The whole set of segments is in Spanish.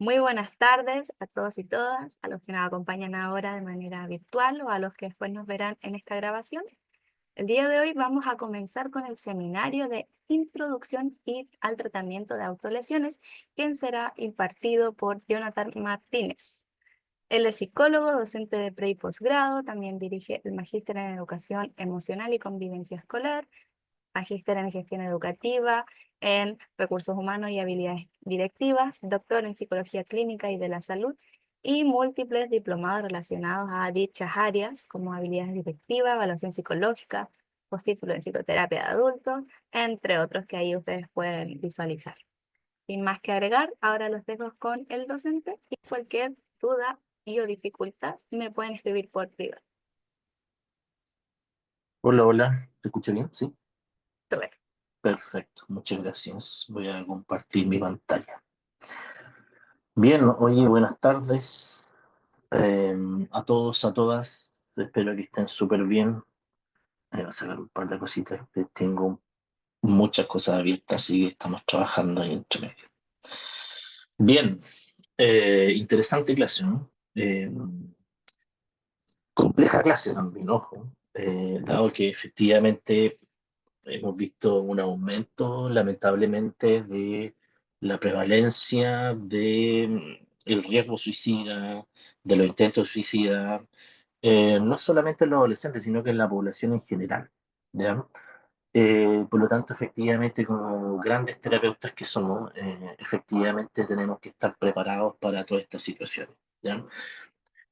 Muy buenas tardes a todos y todas, a los que nos acompañan ahora de manera virtual o a los que después nos verán en esta grabación. El día de hoy vamos a comenzar con el seminario de Introducción al Tratamiento de Autolesiones, quien será impartido por Jonathan Martínez. Él es psicólogo, docente de pre y posgrado, también dirige el Magíster en Educación Emocional y Convivencia Escolar, magíster en gestión educativa, en recursos humanos y habilidades directivas, doctor en psicología clínica y de la salud y múltiples diplomados relacionados a dichas áreas como habilidades directivas, evaluación psicológica, postítulo en psicoterapia de adultos, entre otros que ahí ustedes pueden visualizar. Sin más que agregar, ahora los dejo con el docente y cualquier duda y o dificultad me pueden escribir por privado. Hola, hola, ¿se escucha bien? Sí, Super. perfecto, muchas gracias. Voy a compartir mi pantalla. Bien, oye, buenas tardes a todos, a todas. Espero que estén súper bien. Voy a sacar un par de cositas. Tengo muchas cosas abiertas, así que estamos trabajando ahí entre medio. Bien, interesante clase, ¿no? Compleja clase también, ojo. Dado que efectivamente hemos visto un aumento, lamentablemente, de la prevalencia de el riesgo suicida, de los intentos de suicida, no solamente en los adolescentes, sino que en la población en general, ¿ya? Por lo tanto, efectivamente, como grandes terapeutas que somos, efectivamente tenemos que estar preparados para todas estas situaciones, ¿ya?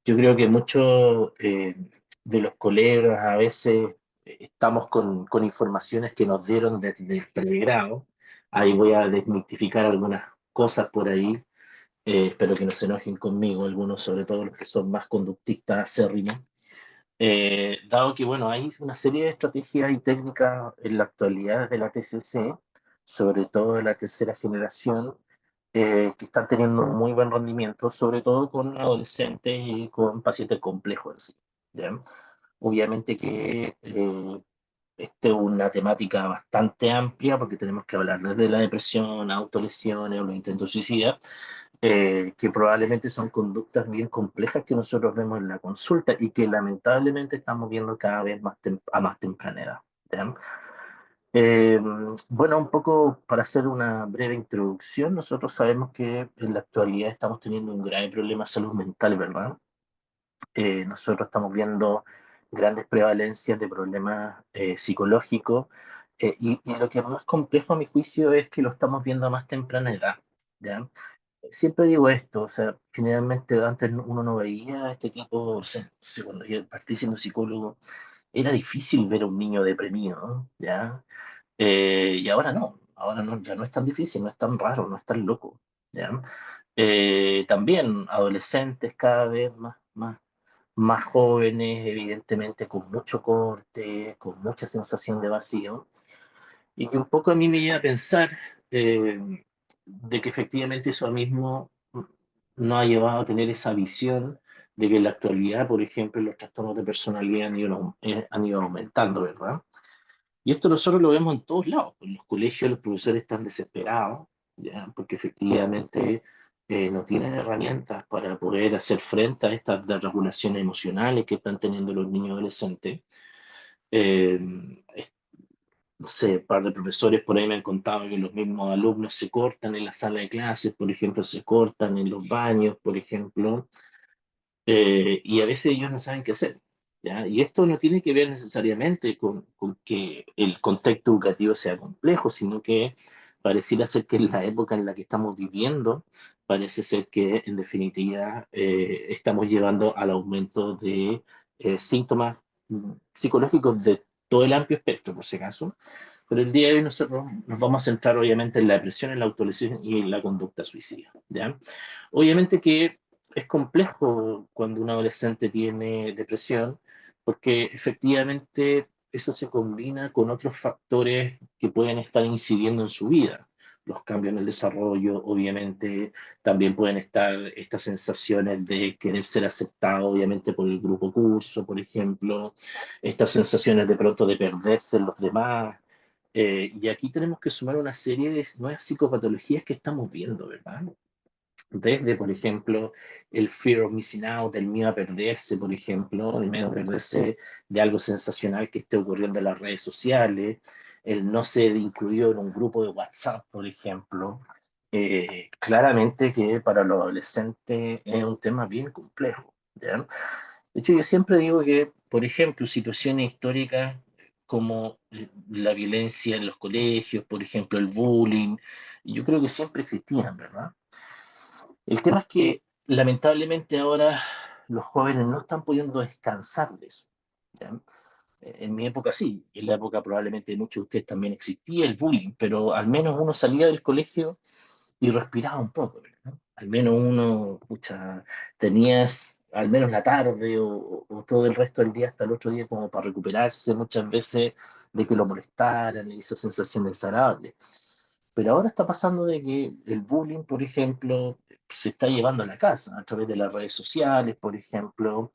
Yo creo que muchos de los colegas a veces estamos con informaciones que nos dieron desde el pregrado. Ahí voy a desmitificar algunas cosas por ahí. Espero que no se enojen conmigo, algunos, sobre todo los que son más conductistas acérrimos. Dado que, bueno, hay una serie de estrategias y técnicas en la actualidad de la TCC, sobre todo de la tercera generación, que están teniendo muy buen rendimiento, sobre todo con adolescentes y con pacientes complejos, ¿ya? Obviamente que esta es una temática bastante amplia porque tenemos que hablar desde la depresión, autolesiones o los intentos suicidas, que probablemente son conductas bien complejas que nosotros vemos en la consulta y que lamentablemente estamos viendo cada vez más a más temprana edad, ¿ya? Eh, bueno, un poco para hacer una breve introducción, nosotros sabemos que en la actualidad estamos teniendo un grave problema de salud mental, ¿verdad? Nosotros estamos viendo grandes prevalencias de problemas psicológicos, y lo que es más complejo a mi juicio es que lo estamos viendo a más temprana edad, ¿ya? Siempre digo esto, o sea, generalmente antes uno no veía este tipo, o sea, no sé, cuando yo partí siendo psicólogo, era difícil ver a un niño deprimido, ¿no? ¿Ya? Y ahora no, ya no es tan difícil, no es tan raro, no es tan loco, ¿ya? También adolescentes cada vez más jóvenes, evidentemente con mucho corte, con mucha sensación de vacío, y que un poco a mí me lleva a pensar de que efectivamente eso mismo no ha llevado a tener esa visión de que en la actualidad, por ejemplo, los trastornos de personalidad han ido aumentando, ¿verdad? Y esto nosotros lo vemos en todos lados. En los colegios los profesores están desesperados, ¿ya? Porque efectivamente no tienen herramientas para poder hacer frente a estas desregulaciones emocionales que están teniendo los niños adolescentes. Eh, no sé, un par de profesores por ahí me han contado que los mismos alumnos se cortan en la sala de clases, por ejemplo, se cortan en los baños, por ejemplo, y a veces ellos no saben qué hacer, ¿ya? Y esto no tiene que ver necesariamente con que el contexto educativo sea complejo, sino que pareciera ser que en la época en la que estamos viviendo, parece ser que en definitiva estamos llevando al aumento de síntomas psicológicos de todo el amplio espectro, por si acaso. Pero el día de hoy nosotros nos vamos a centrar obviamente en la depresión, en la autolesión y en la conducta suicida, ¿ya? Obviamente que es complejo cuando un adolescente tiene depresión, porque efectivamente eso se combina con otros factores que pueden estar incidiendo en su vida. Los cambios en el desarrollo, obviamente, también pueden estar estas sensaciones de querer ser aceptado, obviamente, por el grupo curso, por ejemplo, estas sensaciones de pronto de perderse en los demás. Y aquí tenemos que sumar una serie de nuevas psicopatologías que estamos viendo, ¿verdad? Desde, por ejemplo, el fear of missing out, el miedo a perderse, por ejemplo, el miedo a perderse de algo sensacional que esté ocurriendo en las redes sociales, el no ser incluido en un grupo de WhatsApp, por ejemplo. Claramente que para los adolescentes es un tema bien complejo, ¿ya? De hecho, yo siempre digo que, por ejemplo, situaciones históricas como la violencia en los colegios, por ejemplo, el bullying, yo creo que siempre existían, ¿verdad? El tema es que lamentablemente ahora los jóvenes no están pudiendo descansar de eso, ¿ya? En mi época sí, en la época probablemente de muchos de ustedes también existía el bullying, pero al menos uno salía del colegio y respiraba un poco, ¿no? Al menos uno, pucha, tenías al menos la tarde o todo el resto del día hasta el otro día como para recuperarse muchas veces de que lo molestaran y esa sensación desagradable. Pero ahora está pasando de que el bullying, por ejemplo, se está llevando a la casa a través de las redes sociales, por ejemplo,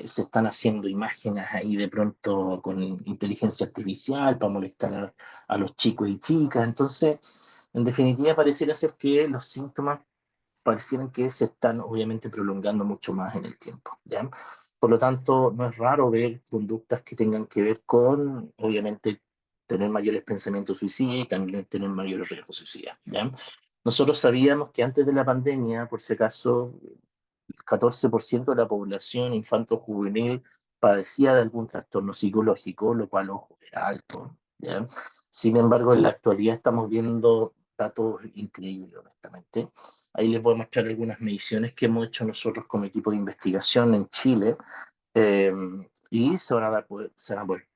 se están haciendo imágenes ahí de pronto con inteligencia artificial para molestar a los chicos y chicas. Entonces, en definitiva, pareciera ser que los síntomas parecieran que se están obviamente prolongando mucho más en el tiempo, ¿ya? Por lo tanto, no es raro ver conductas que tengan que ver con, obviamente, tener mayores pensamientos suicidas y también tener mayores riesgos suicidas, ¿ya? Nosotros sabíamos que antes de la pandemia, por si acaso, el 14% de la población infanto-juvenil padecía de algún trastorno psicológico, lo cual, ojo, era alto, ¿ya? Sin embargo, en la actualidad estamos viendo datos increíbles, honestamente. Ahí les voy a mostrar algunas mediciones que hemos hecho nosotros como equipo de investigación en Chile, eh, y se van a poder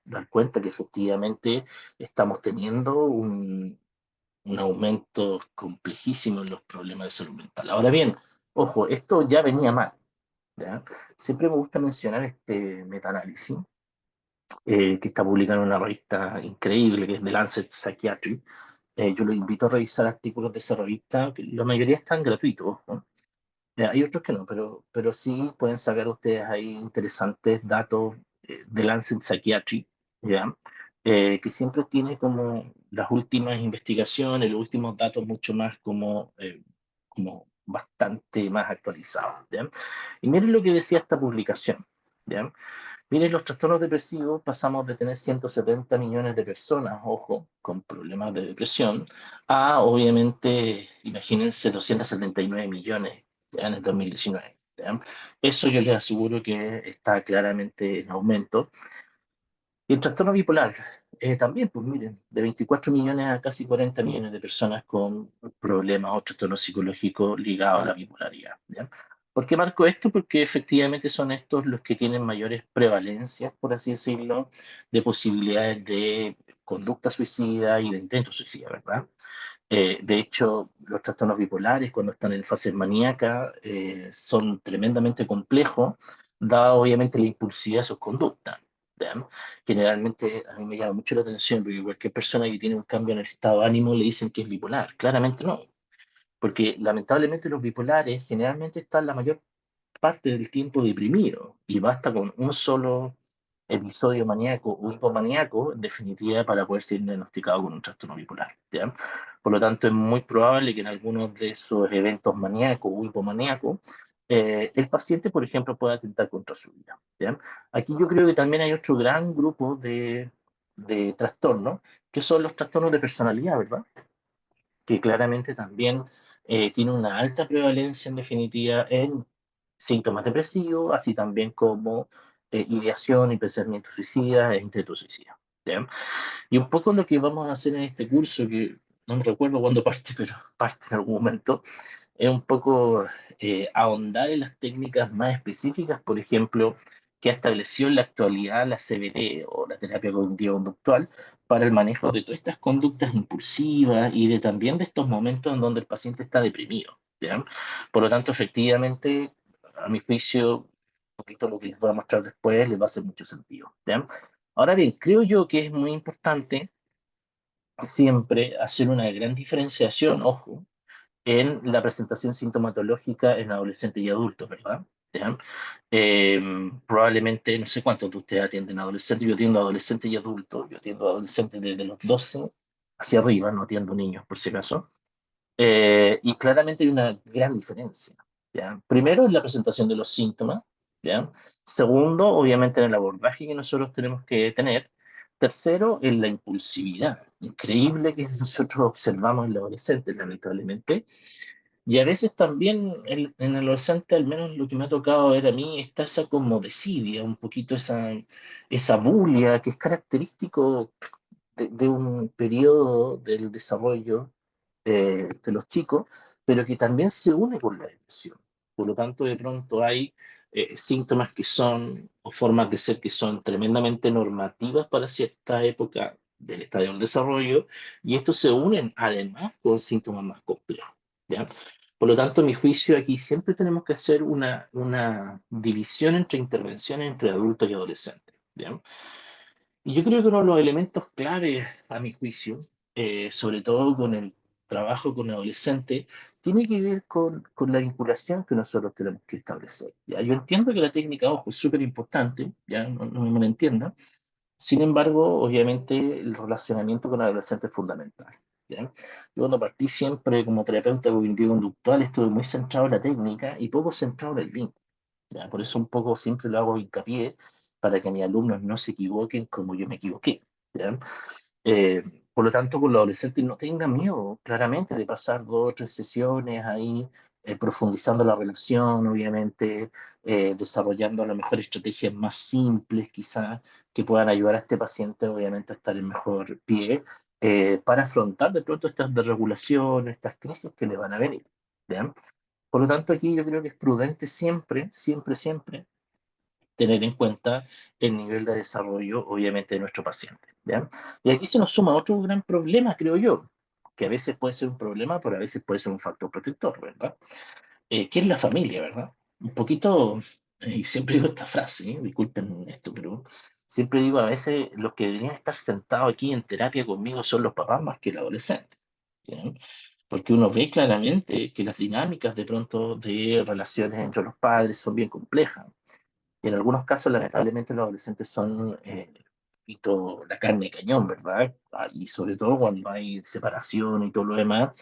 dar cuenta que efectivamente estamos teniendo un aumento complejísimo en los problemas de salud mental. Ahora bien, ojo, esto ya venía mal, ¿ya? Siempre me gusta mencionar este metaanálisis que está publicado en una revista increíble que es The Lancet Psychiatry. Yo los invito a revisar artículos de esa revista, que la mayoría están gratuitos, ¿no? Hay otros que no, pero sí pueden sacar ustedes ahí interesantes datos de Lancet Psychiatry, ¿ya? Que siempre tiene como las últimas investigaciones, los últimos datos mucho más como bastante más actualizados, ¿ya? Y miren lo que decía esta publicación, ¿ya? Miren, los trastornos depresivos pasamos de tener 170 millones de personas, ojo, con problemas de depresión, a obviamente, imagínense, 279 millones ya en el 2019. ¿Ya? Eso yo les aseguro que está claramente en aumento. Y el trastorno bipolar, también, pues miren, de 24 millones a casi 40 millones de personas con problemas o trastornos psicológicos ligados a la bipolaridad. ¿Ya? ¿Por qué marco esto? Porque efectivamente son estos los que tienen mayores prevalencias, por así decirlo, de posibilidades de conducta suicida y de intento suicida, ¿verdad? De hecho, los trastornos bipolares, cuando están en fases maníacas, son tremendamente complejos, dada obviamente la impulsividad de sus conductas. ¿Ya? Generalmente a mí me llama mucho la atención porque cualquier persona que tiene un cambio en el estado de ánimo le dicen que es bipolar. Claramente no, porque lamentablemente los bipolares generalmente están la mayor parte del tiempo deprimido y basta con un solo episodio maníaco o hipomaníaco, en definitiva, para poder ser diagnosticado con un trastorno bipolar, ¿ya? Por lo tanto, es muy probable que en algunos de esos eventos maníacos o hipomaníacos, el paciente, por ejemplo, pueda atentar contra su vida, ¿ya? Aquí yo creo que también hay otro gran grupo de trastornos, que son los trastornos de personalidad, ¿verdad? Que claramente también tiene una alta prevalencia en definitiva en síntomas depresivos, así también como ideación y pensamientos suicidas e intentos suicidas. ¿Ya? Y un poco lo que vamos a hacer en este curso, que no me recuerdo cuándo parte, pero parte en algún momento, es un poco ahondar en las técnicas más específicas, por ejemplo, que ha establecido en la actualidad la CBT o la terapia cognitivo-conductual para el manejo de todas estas conductas impulsivas y de también de estos momentos en donde el paciente está deprimido, ¿ya? Por lo tanto, efectivamente, a mi juicio, un poquito lo que les voy a mostrar después les va a hacer mucho sentido, ¿ya? Ahora bien, creo yo que es muy importante siempre hacer una gran diferenciación, ojo, en la presentación sintomatológica en adolescentes y adultos, ¿verdad? ¿Ya? Eh, Probablemente, no sé cuántos de ustedes atienden adolescentes, yo atiendo adolescentes y adultos, yo atiendo adolescentes desde los 12 hacia arriba, no atiendo niños por si acaso. Y claramente hay una gran diferencia, ¿ya? Primero, en la presentación de los síntomas, ¿ya? Segundo, obviamente, en el abordaje que nosotros tenemos que tener. Tercero, en la impulsividad. Increíble que nosotros observamos en los adolescentes, lamentablemente. Y a veces también en el adolescente, al menos lo que me ha tocado ver a mí, está esa como desidia, un poquito esa bulia que es característico de un periodo del desarrollo de los chicos, pero que también se une con la depresión. Por lo tanto, de pronto hay síntomas que son, o formas de ser que son tremendamente normativas para cierta época del estadio del desarrollo, y estos se unen además con síntomas más complejos. ¿Ya? Por lo tanto, a mi juicio, aquí siempre tenemos que hacer una división entre intervenciones entre adultos y adolescentes. ¿Ya? Y yo creo que uno de los elementos claves, a mi juicio, sobre todo con el trabajo con adolescentes, tiene que ver con la vinculación que nosotros tenemos que establecer. ¿Ya? Yo entiendo que la técnica, ojo, es súper importante, ya no me malentienda. Sin embargo, obviamente, el relacionamiento con el adolescente es fundamental. ¿Ya? Yo cuando partí siempre como terapeuta cognitivo-conductual estuve muy centrado en la técnica y poco centrado en el vínculo. ¿Ya? Por eso un poco siempre lo hago hincapié para que mis alumnos no se equivoquen como yo me equivoqué. ¿Ya? Eh, por lo tanto, con los adolescentes no tengan miedo, claramente, de pasar 2 o 3 sesiones ahí, profundizando la relación, obviamente, desarrollando a lo mejor estrategias más simples, quizás, que puedan ayudar a este paciente, obviamente, a estar en mejor pie, para afrontar de pronto estas desregulaciones, estas crisis que le van a venir. ¿Ya? Por lo tanto, aquí yo creo que es prudente siempre, siempre, siempre tener en cuenta el nivel de desarrollo, obviamente, de nuestro paciente. ¿Ya? Y aquí se nos suma otro gran problema, creo yo, que a veces puede ser un problema, pero a veces puede ser un factor protector, ¿verdad? Que es la familia, ¿verdad? Un poquito, y siempre digo esta frase, disculpen esto, pero siempre digo a veces los que deberían estar sentados aquí en terapia conmigo son los papás más que el adolescente. ¿Sí? Porque uno ve claramente que las dinámicas de pronto de relaciones entre los padres son bien complejas. Y en algunos casos, lamentablemente, los adolescentes son poquito la carne de cañón, ¿verdad? Y sobre todo cuando hay separación y todo lo demás,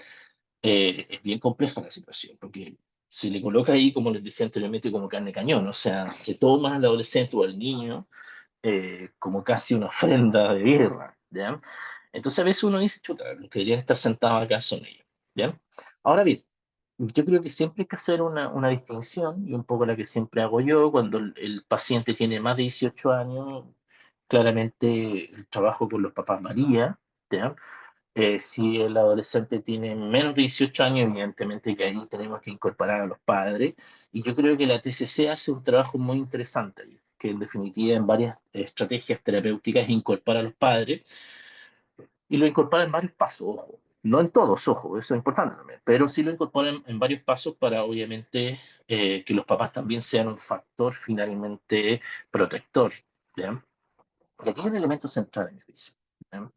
es bien compleja la situación, porque se le coloca ahí, como les decía anteriormente, como carne de cañón, o sea, se toma al adolescente o al niño como casi una ofrenda de guerra, ¿ya? Entonces a veces uno dice, chuta, los que deberían estar sentados acá son ellos, ¿ya? Ahora bien, yo creo que siempre hay que hacer una distinción, y un poco la que siempre hago yo, cuando el paciente tiene más de 18 años, claramente el trabajo con los papás varía, ¿ya? Si el adolescente tiene menos de 18 años, evidentemente que ahí tenemos que incorporar a los padres. Y yo creo que la TCC hace un trabajo muy interesante, ahí, que en definitiva en varias estrategias terapéuticas incorpora a los padres y lo incorpora en varios pasos, ojo. No en todos, ojo, eso es importante también, pero sí lo incorpora en varios pasos para obviamente que los papás también sean un factor finalmente protector. ¿Ya? Y aquí hay un elemento central en mi juicio, ¿ya?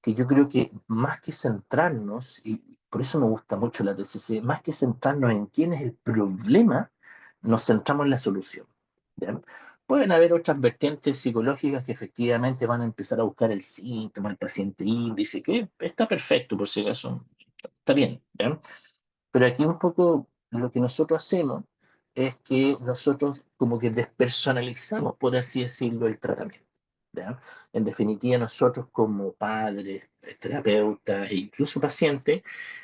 Que yo creo que más que centrarnos, y por eso me gusta mucho la TCC, más que centrarnos en quién es el problema, nos centramos en la solución. ¿Ya? Pueden haber otras vertientes psicológicas que efectivamente van a empezar a buscar el síntoma, el paciente índice, que está perfecto por si acaso, está bien. ¿Ya? Pero aquí un poco lo que nosotros hacemos es que nosotros como que despersonalizamos, por así decirlo, el tratamiento. ¿Ya? En definitiva, nosotros como padres, terapeutas e incluso pacientes,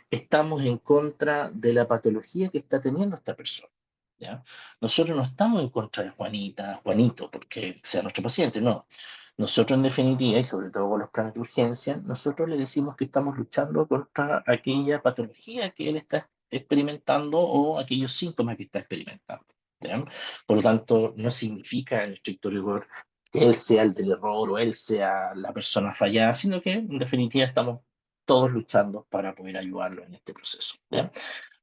estamos en contra de la patología que está teniendo esta persona. ¿Ya? Nosotros no estamos en contra de Juanita, Juanito, porque sea nuestro paciente, no. Nosotros en definitiva, y sobre todo con los planes de urgencia, nosotros le decimos que estamos luchando contra aquella patología que él está experimentando o aquellos síntomas que está experimentando. ¿Ya? Por lo tanto, no significa en estricto rigor que él sea el del error o él sea la persona fallada, sino que en definitiva estamos todos luchando para poder ayudarlo en este proceso. ¿Ya?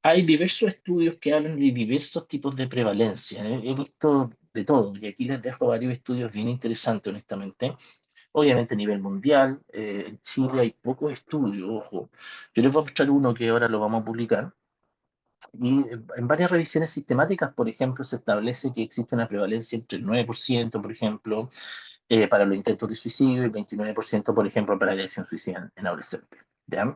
Hay diversos estudios que hablan de diversos tipos de prevalencia. He visto de todo, y aquí les dejo varios estudios bien interesantes, honestamente. Obviamente a nivel mundial, en Chile hay pocos estudios, ojo. Yo les voy a mostrar uno que ahora lo vamos a publicar. Y en varias revisiones sistemáticas, por ejemplo, se establece que existe una prevalencia entre el 9%, por ejemplo, para los intentos de suicidio y el 29%, por ejemplo, para la ideación suicida en adolescentes. ¿Ya?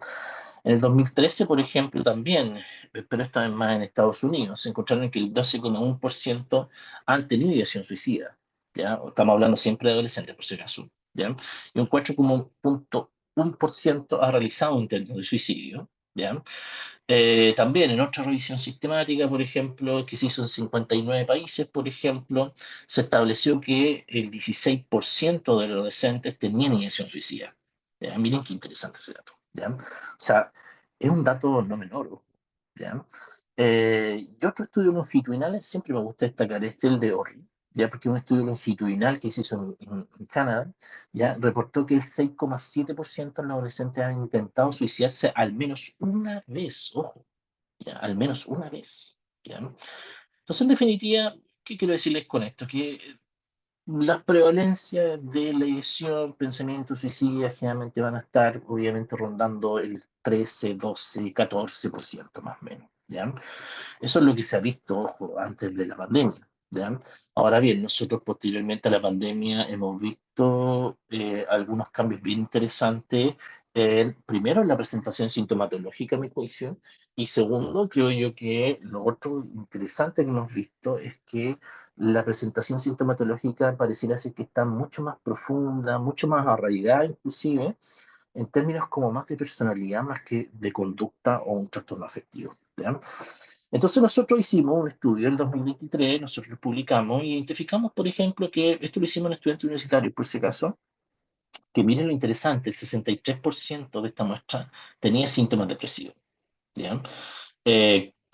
En el 2013, por ejemplo, también, pero esta vez más en Estados Unidos, se encontraron que el 12,1% han tenido ideación suicida. ¿Ya? Estamos hablando siempre de adolescentes, por si acaso. ¿Ya? Y un 4,1% ha realizado un intento de suicidio. ¿Ya? También en otra revisión sistemática, por ejemplo, que se hizo en 59 países, por ejemplo, se estableció que el 16% de los adolescentes tenían ideación suicida. ¿Ya? Miren qué interesante ese dato. ¿Ya? O sea, es un dato no menor. Ojo, ¿ya? Y otro estudio longitudinal, siempre me gusta destacar este, el de Orly, ya porque un estudio longitudinal que se hizo en Canadá, ya reportó que el 6,7% de los adolescentes han intentado suicidarse al menos una vez, ojo, ya, al menos una vez, ya. Entonces, en definitiva, ¿qué quiero decirles con esto? Que las prevalencias de lesión, pensamiento suicida generalmente van a estar obviamente rondando el 13, 12, 14% más o menos, ¿ya? Eso es lo que se ha visto, ojo, antes de la pandemia, ¿ya? Ahora bien, nosotros posteriormente a la pandemia hemos visto algunos cambios bien interesantes, primero en la presentación sintomatológica, a mi juicio, y segundo, creo yo que lo otro interesante que hemos visto es que la presentación sintomatológica pareciera ser que está mucho más profunda, mucho más arraigada inclusive, en términos como más de personalidad, más que de conducta o un trastorno afectivo. ¿Ya? Entonces nosotros hicimos un estudio en 2023, nosotros lo publicamos y identificamos, por ejemplo, que esto lo hicimos en estudiantes universitarios, por si acaso, que miren lo interesante, el 63% de esta muestra tenía síntomas depresivos. ¿Ya?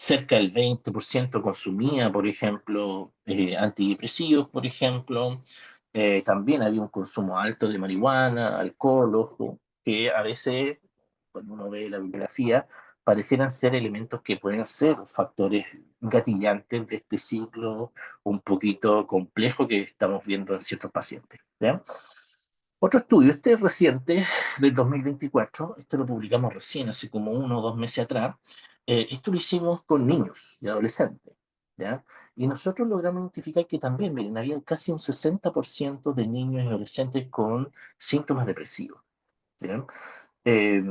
Cerca del 20% consumía, por ejemplo, antidepresivos, por ejemplo. También había un consumo alto de marihuana, alcohol, ojo, que a veces, cuando uno ve la bibliografía, parecieran ser elementos que pueden ser factores gatillantes de este ciclo un poquito complejo que estamos viendo en ciertos pacientes. ¿Ya? Otro estudio, este es reciente, del 2024, esto lo publicamos recién, hace como 1 o 2 meses atrás. Esto lo hicimos con niños y adolescentes, ¿ya? Y nosotros logramos identificar que también, miren, había casi un 60% de niños y adolescentes con síntomas depresivos, ¿ya? eh,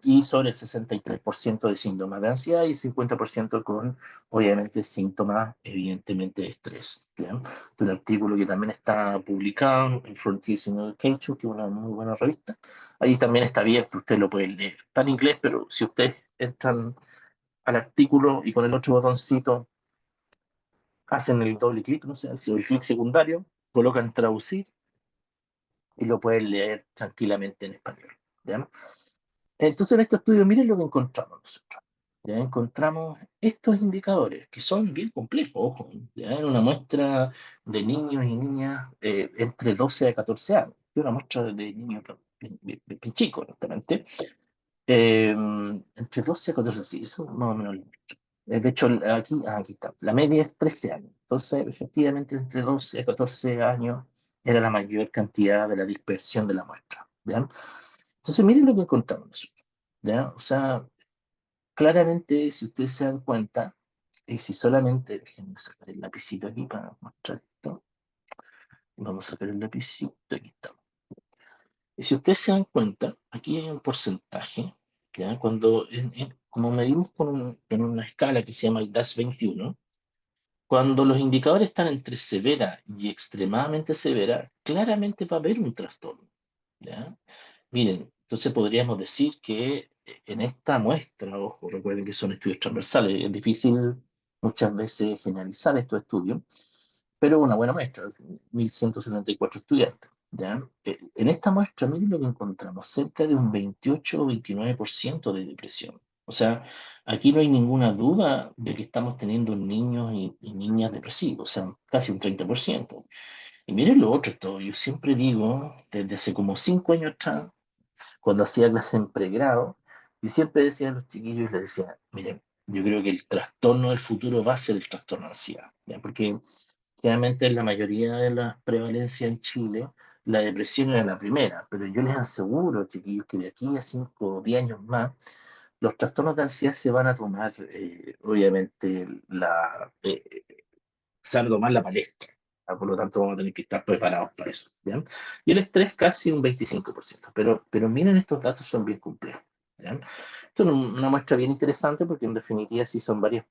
y sobre el 63% de síntomas de ansiedad y 50% con, obviamente, síntomas, evidentemente, de estrés. ¿Ya? De un artículo que también está publicado en Frontiers in Education, que es una muy buena revista. Ahí también está abierto, usted lo puede leer. Está en inglés, pero si ustedes entran al artículo y con el otro botoncito hacen el doble clic, no sé, el clic secundario, colocan traducir y lo pueden leer tranquilamente en español. ¿Ya? Entonces, en este estudio, miren lo que encontramos nosotros. Ya encontramos estos indicadores, que son bien complejos, ojo, ya en una muestra de niños y niñas entre 12 a 14 años, y una muestra de niños bien chicos, honestamente, entre 12 a 14, sí, eso más o menos. De hecho, aquí está, la media es 13 años, entonces efectivamente entre 12 a 14 años era la mayor cantidad de la dispersión de la muestra, ¿ya? Entonces, miren lo que encontramos nosotros, ¿ya? O sea, claramente, si ustedes se dan cuenta, y si solamente, déjenme sacar el lapicito aquí para mostrar esto, vamos a sacar el lapicito, aquí está. Y si ustedes se dan cuenta, aquí hay un porcentaje, ¿ya? Cuando, como medimos con una escala que se llama el DAS 21, cuando los indicadores están entre severa y extremadamente severa, claramente va a haber un trastorno, ¿ya? Miren, entonces podríamos decir que en esta muestra, ojo, recuerden que son estudios transversales, es difícil muchas veces generalizar estos estudios, pero una buena muestra, 1.174 estudiantes, ¿ya? En esta muestra, miren lo que encontramos, cerca de un 28 o 29% de depresión. O sea, aquí no hay ninguna duda de que estamos teniendo niños y niñas depresivos, o sea, casi un 30%. Y miren lo otro, esto, yo siempre digo, desde hace como 5 años atrás, cuando hacía clase en pregrado, y siempre decía a los chiquillos, les decía, miren, yo creo que el trastorno del futuro va a ser el trastorno de ansiedad, ¿ya? Porque generalmente en la mayoría de las prevalencias en Chile, la depresión era la primera, pero yo les aseguro, chiquillos, que de aquí a 5 o 10 años más, los trastornos de ansiedad se van a tomar, obviamente, se van a tomar la palestra. Por lo tanto, vamos a tener que estar preparados para eso. ¿Ya? Y el estrés casi un 25%. Pero miren, estos datos son bien complejos. ¿Ya? Esto es una muestra bien interesante porque en definitiva sí son varias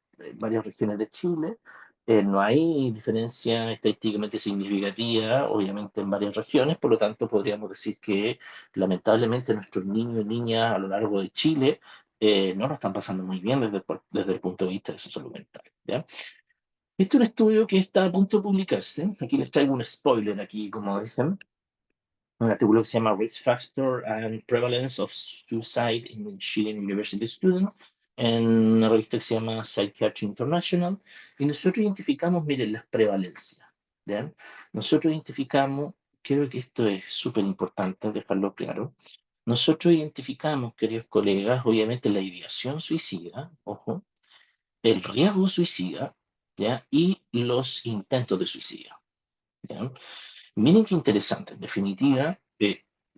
regiones de Chile. No hay diferencia estadísticamente significativa, obviamente, en varias regiones, por lo tanto podríamos decir que lamentablemente nuestros niños y niñas a lo largo de Chile no lo están pasando muy bien desde el punto de vista de su salud mental. ¿Ya? Este es un estudio que está a punto de publicarse. Aquí les traigo un spoiler aquí, como dicen. Un artículo que se llama Risk Factor and Prevalence of Suicide in Chilean University Students en una revista que se llama Psychiatry International. Y nosotros identificamos, miren, las prevalencias. ¿Ya? Nosotros identificamos, creo que esto es súper importante dejarlo claro. Nosotros identificamos, queridos colegas, obviamente la ideación suicida, ojo, el riesgo suicida, ¿ya? Y los intentos de suicidio. ¿Ya? Miren qué interesante. En definitiva,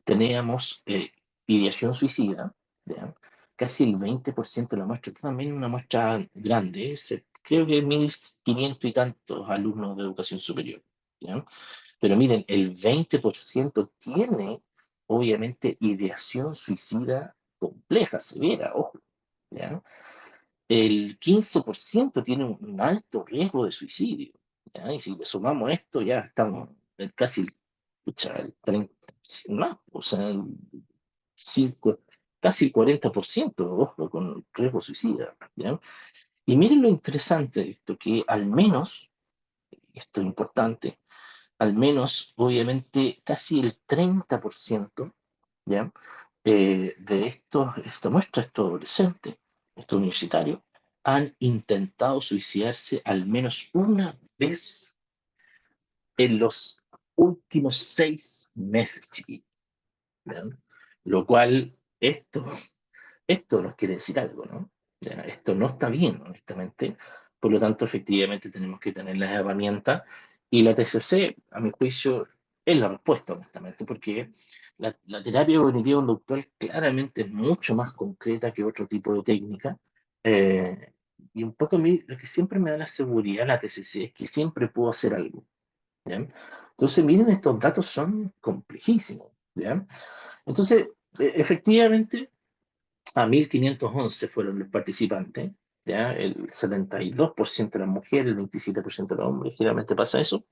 teníamos ideación suicida, ¿ya? Casi el 20% de la muestra, también una muestra grande, creo que 1.500 y tantos alumnos de educación superior. ¿Ya? Pero miren, el 20% tiene, obviamente, ideación suicida compleja, severa, ojo. ¿Ya? El 15% tiene un alto riesgo de suicidio. ¿Ya? Y si le sumamos esto, ya estamos en casi pucha, el 30, más, o sea, cinco- casi el 40%, ojo, con riesgo suicida. ¿Ya? Y miren lo interesante de esto, que al menos, esto es importante, al menos, obviamente, casi el 30%, ¿ya? De esta muestra, estos adolescentes, estos universitarios, han intentado suicidarse al menos una vez en los últimos 6 meses, chiquitos. ¿Ya? Lo cual, esto nos quiere decir algo, ¿no? Ya, esto no está bien, honestamente. Por lo tanto, efectivamente, tenemos que tener las herramientas. Y la TCC, a mi juicio, es la respuesta, honestamente, porque la terapia cognitiva conductual claramente es mucho más concreta que otro tipo de técnica. Y un poco a mí, lo que siempre me da la seguridad la TCC es que siempre puedo hacer algo. ¿Ya? Entonces, miren, estos datos son complejísimos. ¿Ya? Entonces, efectivamente, a 1.511 fueron los participantes, ¿ya? El 72% eran mujeres, el 27% eran hombres, generalmente pasa eso.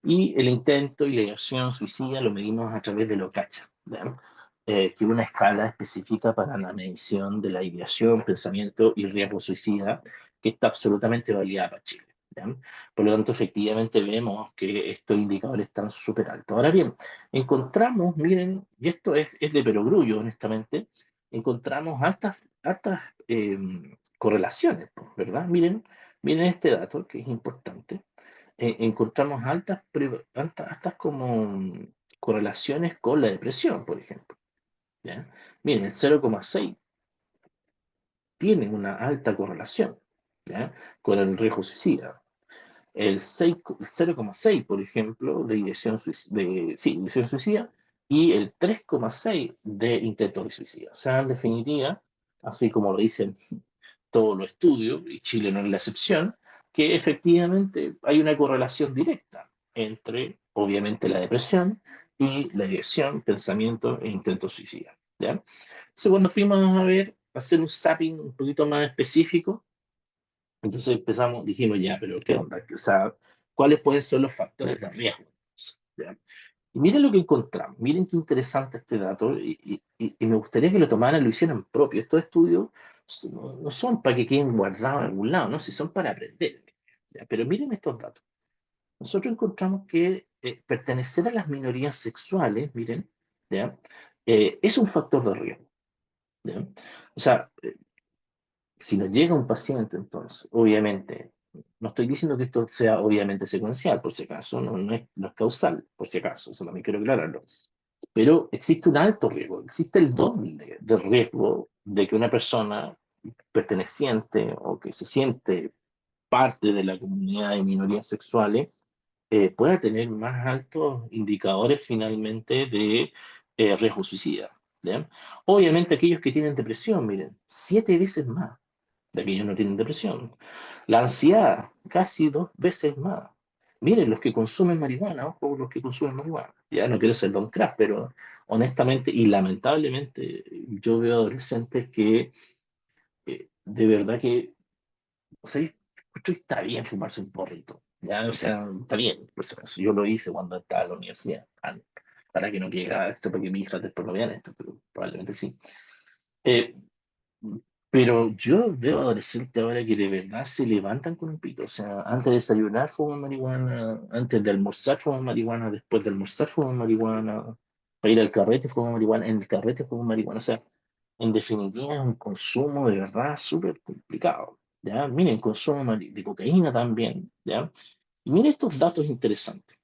Y el intento y la ideación suicida lo medimos a través de LOCACHA, ¿ya? Que es una escala específica para la medición de la ideación, pensamiento y riesgo suicida, que está absolutamente validada para Chile. ¿Ya? Por lo tanto, efectivamente vemos que estos indicadores están súper altos. Ahora bien, encontramos, miren, y esto es de perogrullo, honestamente, encontramos altas correlaciones, ¿verdad? Miren este dato que es importante. Encontramos altas como correlaciones con la depresión, por ejemplo. ¿Ya? Miren, el 0,6 tiene una alta correlación, ¿ya? Con el riesgo suicida. El 0,6, por ejemplo, de ideación suicida, y el 3,6 de intentos de suicidio. O sea, en definitiva, así como lo dicen todos los estudios, y Chile no es la excepción, que efectivamente hay una correlación directa entre, obviamente, la depresión y la ideación, pensamiento e intento suicida. ¿Ya? Entonces, cuando fuimos a ver, a hacer un zapping un poquito más específico, entonces empezamos, dijimos, ya, pero ¿qué onda? O sea, ¿cuáles pueden ser los factores de riesgo? ¿Ya? Y miren lo que encontramos, miren qué interesante este dato, y me gustaría que lo tomaran y lo hicieran propio. Estos estudios no son para que queden guardados en algún lado, no, si son para aprender. ¿Ya? Pero miren estos datos. Nosotros encontramos que pertenecer a las minorías sexuales, miren, ¿ya? Es un factor de riesgo. ¿Ya? O sea, si nos llega un paciente, entonces, obviamente, no estoy diciendo que esto sea obviamente secuencial, por si acaso, no es causal, por si acaso, eso también quiero aclararlo. Pero existe un alto riesgo, existe el doble de riesgo de que una persona perteneciente o que se siente parte de la comunidad de minorías sexuales pueda tener más altos indicadores finalmente de riesgo suicida. ¿Ya? Obviamente aquellos que tienen depresión, miren, 7 veces más de aquellos que no tienen depresión. La ansiedad, casi 2 veces más. Miren, los que consumen marihuana, ojo, los que consumen marihuana. Ya no quiero ser Don Craft, pero honestamente y lamentablemente yo veo adolescentes que de verdad que, o sea, esto está bien fumarse un porrito. Ya, o sea, está bien, por si acaso. Yo lo hice cuando estaba en la universidad. Para que no quede esto, para que mi hija después no vean esto, pero probablemente sí. Eh, Pero yo veo adolescentes ahora que de verdad se levantan con un pito. O sea, antes de desayunar fuman marihuana, antes de almorzar fuman marihuana, después de almorzar fuman marihuana, para ir al carrete fuman marihuana, en el carrete fuman marihuana. O sea, en definitiva es un consumo de verdad súper complicado. ¿Ya? Miren, consumo de cocaína también. ¿Ya? Y miren estos datos interesantes.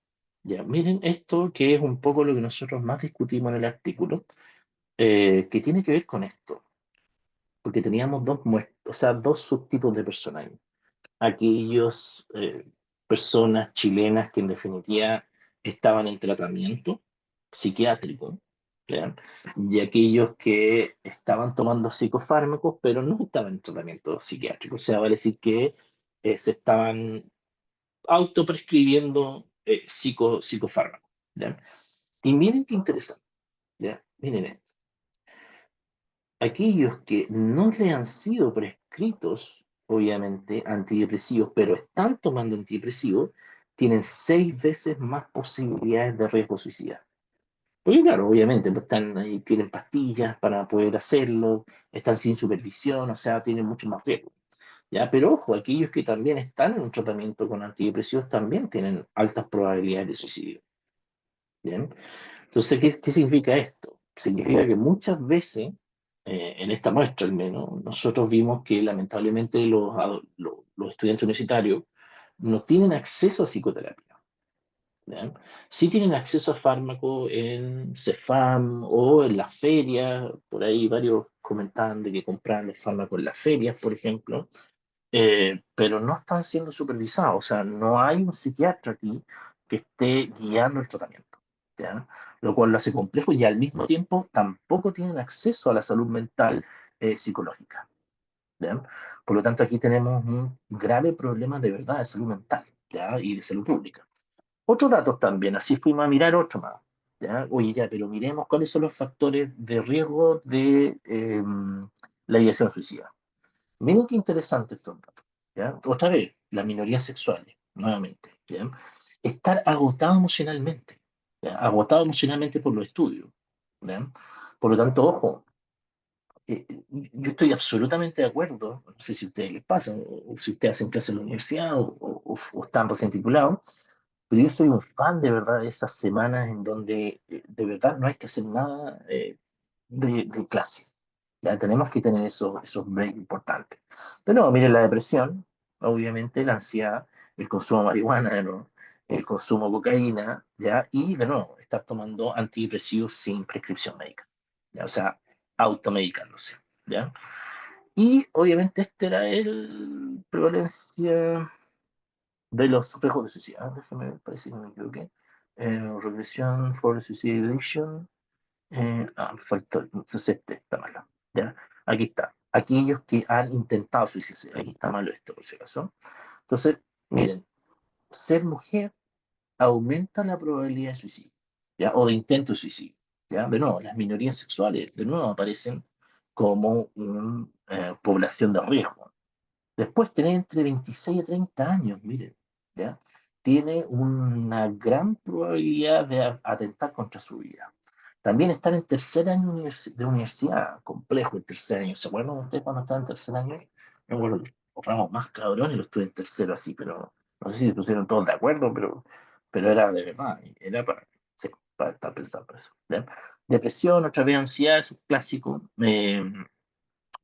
¿Ya? Miren esto que es un poco lo que nosotros más discutimos en el artículo, que tiene que ver con esto porque teníamos dos muestras, o sea, dos subtipos de personas. Aquellos personas chilenas que en definitiva estaban en tratamiento psiquiátrico, ¿ya? Y aquellos que estaban tomando psicofármacos, pero no estaban en tratamiento psiquiátrico. O sea, vale decir que se estaban autoprescribiendo psicofármacos, ¿ya? Y miren qué interesante, ¿ya? Miren esto. Aquellos que no le han sido prescritos, obviamente, antidepresivos, pero están tomando antidepresivos, tienen 6 veces más posibilidades de riesgo suicida. Porque claro, obviamente, pues están ahí, tienen pastillas para poder hacerlo, están sin supervisión, o sea, tienen mucho más riesgo. ¿Ya? Pero ojo, aquellos que también están en un tratamiento con antidepresivos también tienen altas probabilidades de suicidio. ¿Bien? Entonces, ¿qué significa esto? Significa que muchas veces, en esta muestra al menos, nosotros vimos que lamentablemente los estudiantes universitarios no tienen acceso a psicoterapia. ¿Ya? Sí tienen acceso a fármacos en Cefam o en las ferias, por ahí varios comentaban de que compraban los fármacos en las ferias, por ejemplo, pero no están siendo supervisados, o sea, no hay un psiquiatra aquí que esté guiando el tratamiento, ¿ya? Lo cual lo hace complejo y al mismo tiempo tampoco tienen acceso a la salud mental psicológica, ¿ya? Por lo tanto, aquí tenemos un grave problema de verdad de salud mental, ¿ya? Y de salud pública. Otros datos también, así fuimos a mirar otro más, ¿ya? Oye, ya, pero miremos cuáles son los factores de riesgo de la ideación suicida. Miren qué interesante estos datos. ¿Ya? Otra vez, las minorías sexuales, nuevamente. ¿Ya? Estar agotado emocionalmente. ¿Ya? Agotado emocionalmente por los estudios. ¿Ya? Por lo tanto, ojo, yo estoy absolutamente de acuerdo, no sé si a ustedes les pasa, o si ustedes hacen clases en la universidad o están recién titulados, pero yo soy un fan de verdad de esas semanas en donde de verdad no hay que hacer nada de clase. Ya tenemos que tener esos breaks importantes. De nuevo, miren la depresión, obviamente la ansiedad, el consumo de marihuana, ¿no? El consumo de cocaína, ¿ya? Y de nuevo, estar tomando antidepresivos sin prescripción médica, ¿ya? O sea, automedicándose, ¿ya? Y obviamente este era el prevalencia de los riesgos de suicidio. Ah, déjame ver, parece que me equivoqué. Regresión for suicidation. Faltó, entonces este está malo. ¿Ya? Aquí está. Aquellos que han intentado suicidarse. Aquí está malo esto, por si acaso. Entonces, miren, ser mujer aumenta la probabilidad de suicidio, ¿ya? O de intento de suicidio. ¿Ya? De nuevo, las minorías sexuales, de nuevo, aparecen como una población de riesgo. Después, tener entre 26 y 30 años, miren, ¿ya? Tiene una gran probabilidad de atentar contra su vida. También estar en tercer año de universidad, complejo el tercer año. ¿Se acuerdan ustedes cuando estaban en tercer año? Me acuerdo que compramos más cabrones y lo estuve en tercero así, pero no sé si se pusieron todos de acuerdo, pero era de verdad, era para, sí, para estar pensando eso. ¿Ya? Depresión, otra vez ansiedad, es un clásico.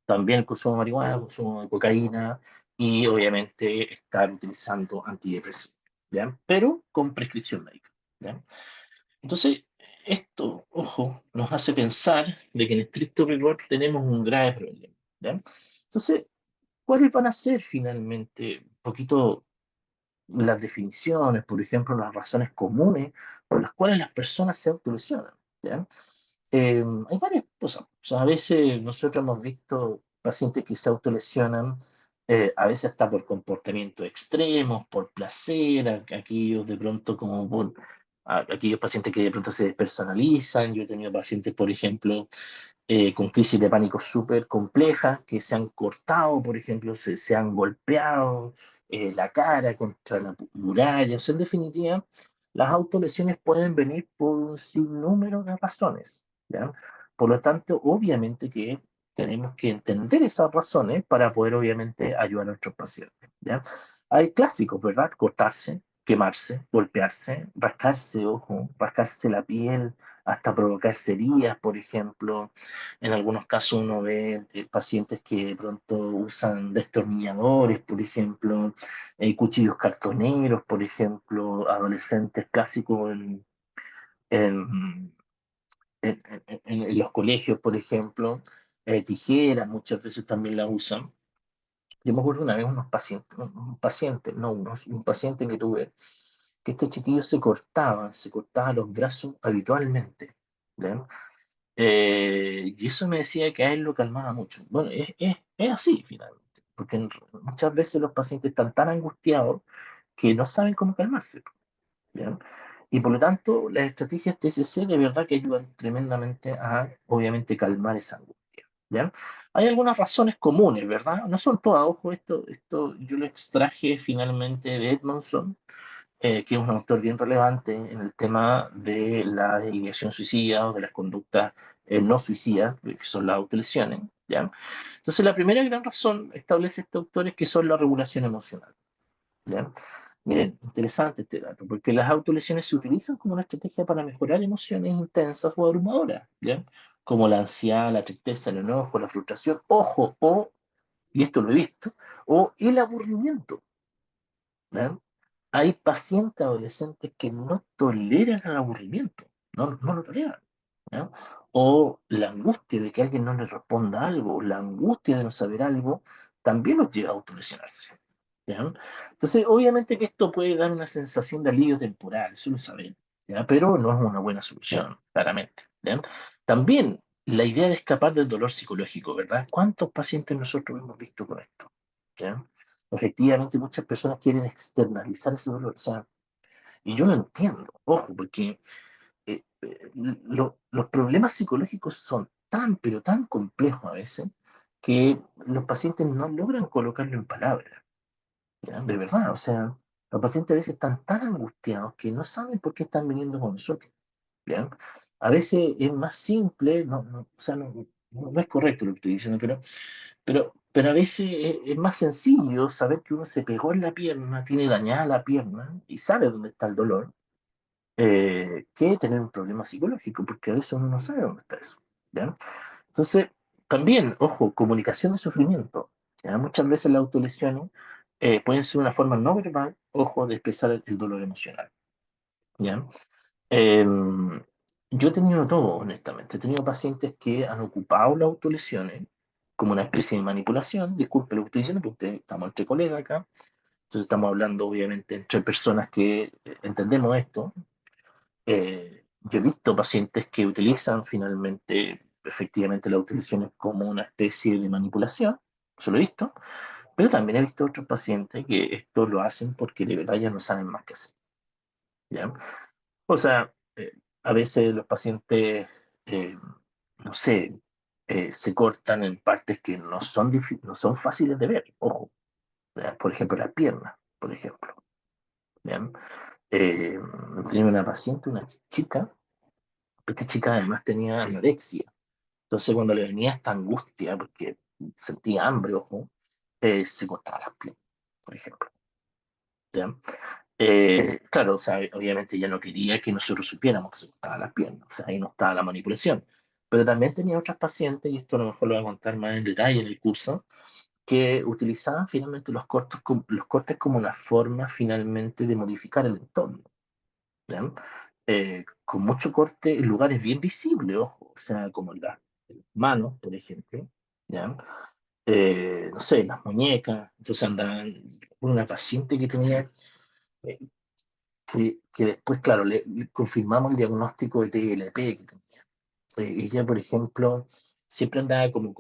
También el consumo de marihuana, el consumo de cocaína y obviamente estar utilizando antidepresivos, ¿ya? Pero con prescripción médica, ¿ya? Entonces, esto, ojo, nos hace pensar de que en estricto rigor tenemos un grave problema, ¿ya? Entonces, ¿cuáles van a ser finalmente un poquito las definiciones, por ejemplo, las razones comunes por las cuales las personas se autolesionan? ¿Ya? Hay varias cosas. O sea, a veces nosotros hemos visto pacientes que se autolesionan a veces hasta por comportamientos extremos, por placer, aquellos de pronto como por aquellos pacientes que de pronto se despersonalizan. Yo he tenido pacientes, por ejemplo, con crisis de pánico súper complejas, que se han cortado, por ejemplo, se han golpeado la cara contra la muralla. O sea, en definitiva, las autolesiones pueden venir por un sinnúmero de razones, ¿ya? Por lo tanto, obviamente que tenemos que entender esas razones para poder, obviamente, ayudar a nuestros pacientes, ¿ya? Hay clásicos, ¿verdad? Cortarse, quemarse, golpearse, rascarse, ojo, rascarse la piel, hasta provocar heridas, por ejemplo. En algunos casos uno ve pacientes que de pronto usan destornilladores, por ejemplo, cuchillos cartoneros, por ejemplo, adolescentes clásicos en, en los colegios, por ejemplo, tijeras muchas veces también la usan. Yo me acuerdo una vez un paciente, no unos, un paciente que tuve, que este chiquillo se cortaba los brazos habitualmente, ¿ya? Y eso me decía que a él lo calmaba mucho. Bueno, es así finalmente, porque muchas veces los pacientes están tan angustiados que no saben cómo calmarse, ¿ya? Y por lo tanto, las estrategias TCC de verdad que ayudan tremendamente a, obviamente, calmar esa angustia, ¿ya? Hay algunas razones comunes, ¿verdad? No son todas, ojo, esto yo lo extraje finalmente de Edmondson, que es un autor bien relevante en el tema de la ideación suicida o de las conductas no suicidas, que son las autolesiones, ¿ya? Entonces, la primera gran razón establece este autor es que son la regulación emocional, ¿ya? Miren, interesante este dato, porque las autolesiones se utilizan como una estrategia para mejorar emociones intensas o abrumadoras, ¿ya? Como la ansiedad, la tristeza, el enojo, la frustración, ojo, y esto lo he visto, o el aburrimiento, ¿ya? Hay pacientes adolescentes que no toleran el aburrimiento, no lo toleran, ¿ya? O la angustia de que alguien no les responda algo, la angustia de no saber algo, también los lleva a autolesionarse, ¿ya? Entonces, obviamente que esto puede dar una sensación de alivio temporal, eso lo sabemos, ¿ya? Pero no es una buena solución, claramente, ¿ya? También la idea de escapar del dolor psicológico, ¿verdad? ¿Cuántos pacientes nosotros hemos visto con esto? ¿Ya? Efectivamente, muchas personas quieren externalizar ese dolor, o sea, y yo lo entiendo, ojo, porque los problemas psicológicos son tan, pero tan complejos a veces que los pacientes no logran colocarlo en palabras, ¿ya? De verdad, o sea, los pacientes a veces están tan angustiados que no saben por qué están viniendo con nosotros, ¿ya? A veces es más simple, o sea, no es correcto lo que estoy diciendo, pero a veces es más sencillo saber que uno se pegó en la pierna, tiene dañada la pierna y sabe dónde está el dolor, que tener un problema psicológico, porque a veces uno no sabe dónde está eso, ¿ya? Entonces, también, ojo, comunicación de sufrimiento, ¿ya? Muchas veces las autolesiones pueden ser una forma no verbal, ojo, de expresar el dolor emocional, ¿ya? Eh, yo he tenido todo, honestamente. He tenido pacientes que han ocupado las autolesiones como una especie de manipulación. Disculpe lo que estoy diciendo, porque estamos entre colegas acá. Entonces estamos hablando, obviamente, entre personas que entendemos esto. Yo he visto pacientes que utilizan finalmente, efectivamente, las autolesiones como una especie de manipulación. Eso lo he visto. Pero también he visto otros pacientes que esto lo hacen porque de verdad ya no saben más qué hacer, ¿ya? O sea, a veces los pacientes, eh, no sé, se cortan en partes que no son fáciles de ver. Ojo, ¿ya? Por ejemplo, la pierna, por ejemplo. ¿Ya? Tenía una paciente, una chica, esta chica además tenía anorexia. Entonces, cuando le venía esta angustia, porque sentía hambre, ojo, se cortaba las piernas, por ejemplo. ¿Ya? Claro, o sea, obviamente ella no quería que nosotros supiéramos que se cortaba las piernas, o sea, ahí no estaba la manipulación. Pero también tenía otras pacientes, y esto a lo mejor lo voy a contar más en detalle en el curso, que utilizaban finalmente los cortes como una forma finalmente de modificar el entorno, ¿ya? Con mucho corte en lugares bien visibles, ojo, o sea, como en las manos, por ejemplo, ¿ya? No sé, en las muñecas, entonces andaban, una paciente que tenía eh, que después, claro, le confirmamos el diagnóstico de TLP que tenía. Ella, por ejemplo, siempre andaba como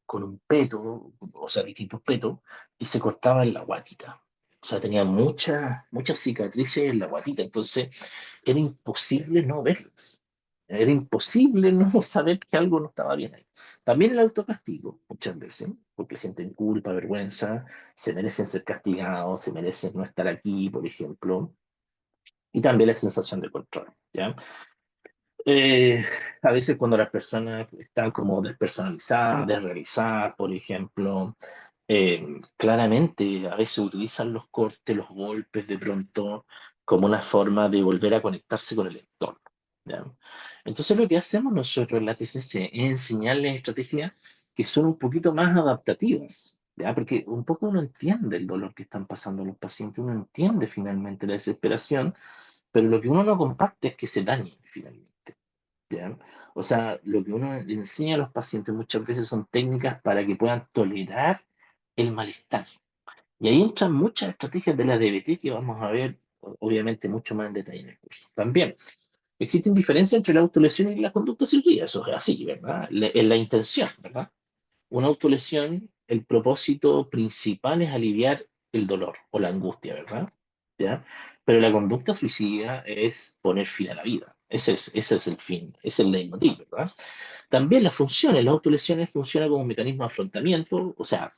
con un peto, o sea, distintos petos, y se cortaba en la guatita. O sea, tenía muchas cicatrices en la guatita, entonces era imposible no verlas. Era imposible no saber que algo no estaba bien ahí. También el autocastigo, muchas veces, porque sienten culpa, vergüenza, se merecen ser castigados, se merecen no estar aquí, por ejemplo, y también la sensación de control, ¿ya? Eh, a veces cuando las personas están como despersonalizadas, desrealizadas, por ejemplo, claramente a veces utilizan los cortes, los golpes de pronto como una forma de volver a conectarse con el entorno, ¿ya? Entonces lo que hacemos nosotros en la TCC es enseñarles estrategias que son un poquito más adaptativas, ¿ya? Porque un poco uno entiende el dolor que están pasando los pacientes, uno entiende finalmente la desesperación, pero lo que uno no comparte es que se dañen finalmente. ¿Ya? O sea, lo que uno le enseña a los pacientes muchas veces son técnicas para que puedan tolerar el malestar. Y ahí entran muchas estrategias de la DBT que vamos a ver, obviamente, mucho más en detalle en el curso. También existen diferencias entre la autolesión y la conducta suicida, eso es así, ¿verdad? En la intención, ¿verdad? Una autolesión, el propósito principal es aliviar el dolor o la angustia, ¿verdad? ¿Ya? Pero la conducta suicida es poner fin a la vida. Ese es el fin, ese es el leitmotiv, ¿verdad? También las funciones, las autolesiones funcionan como un mecanismo de afrontamiento, o sea,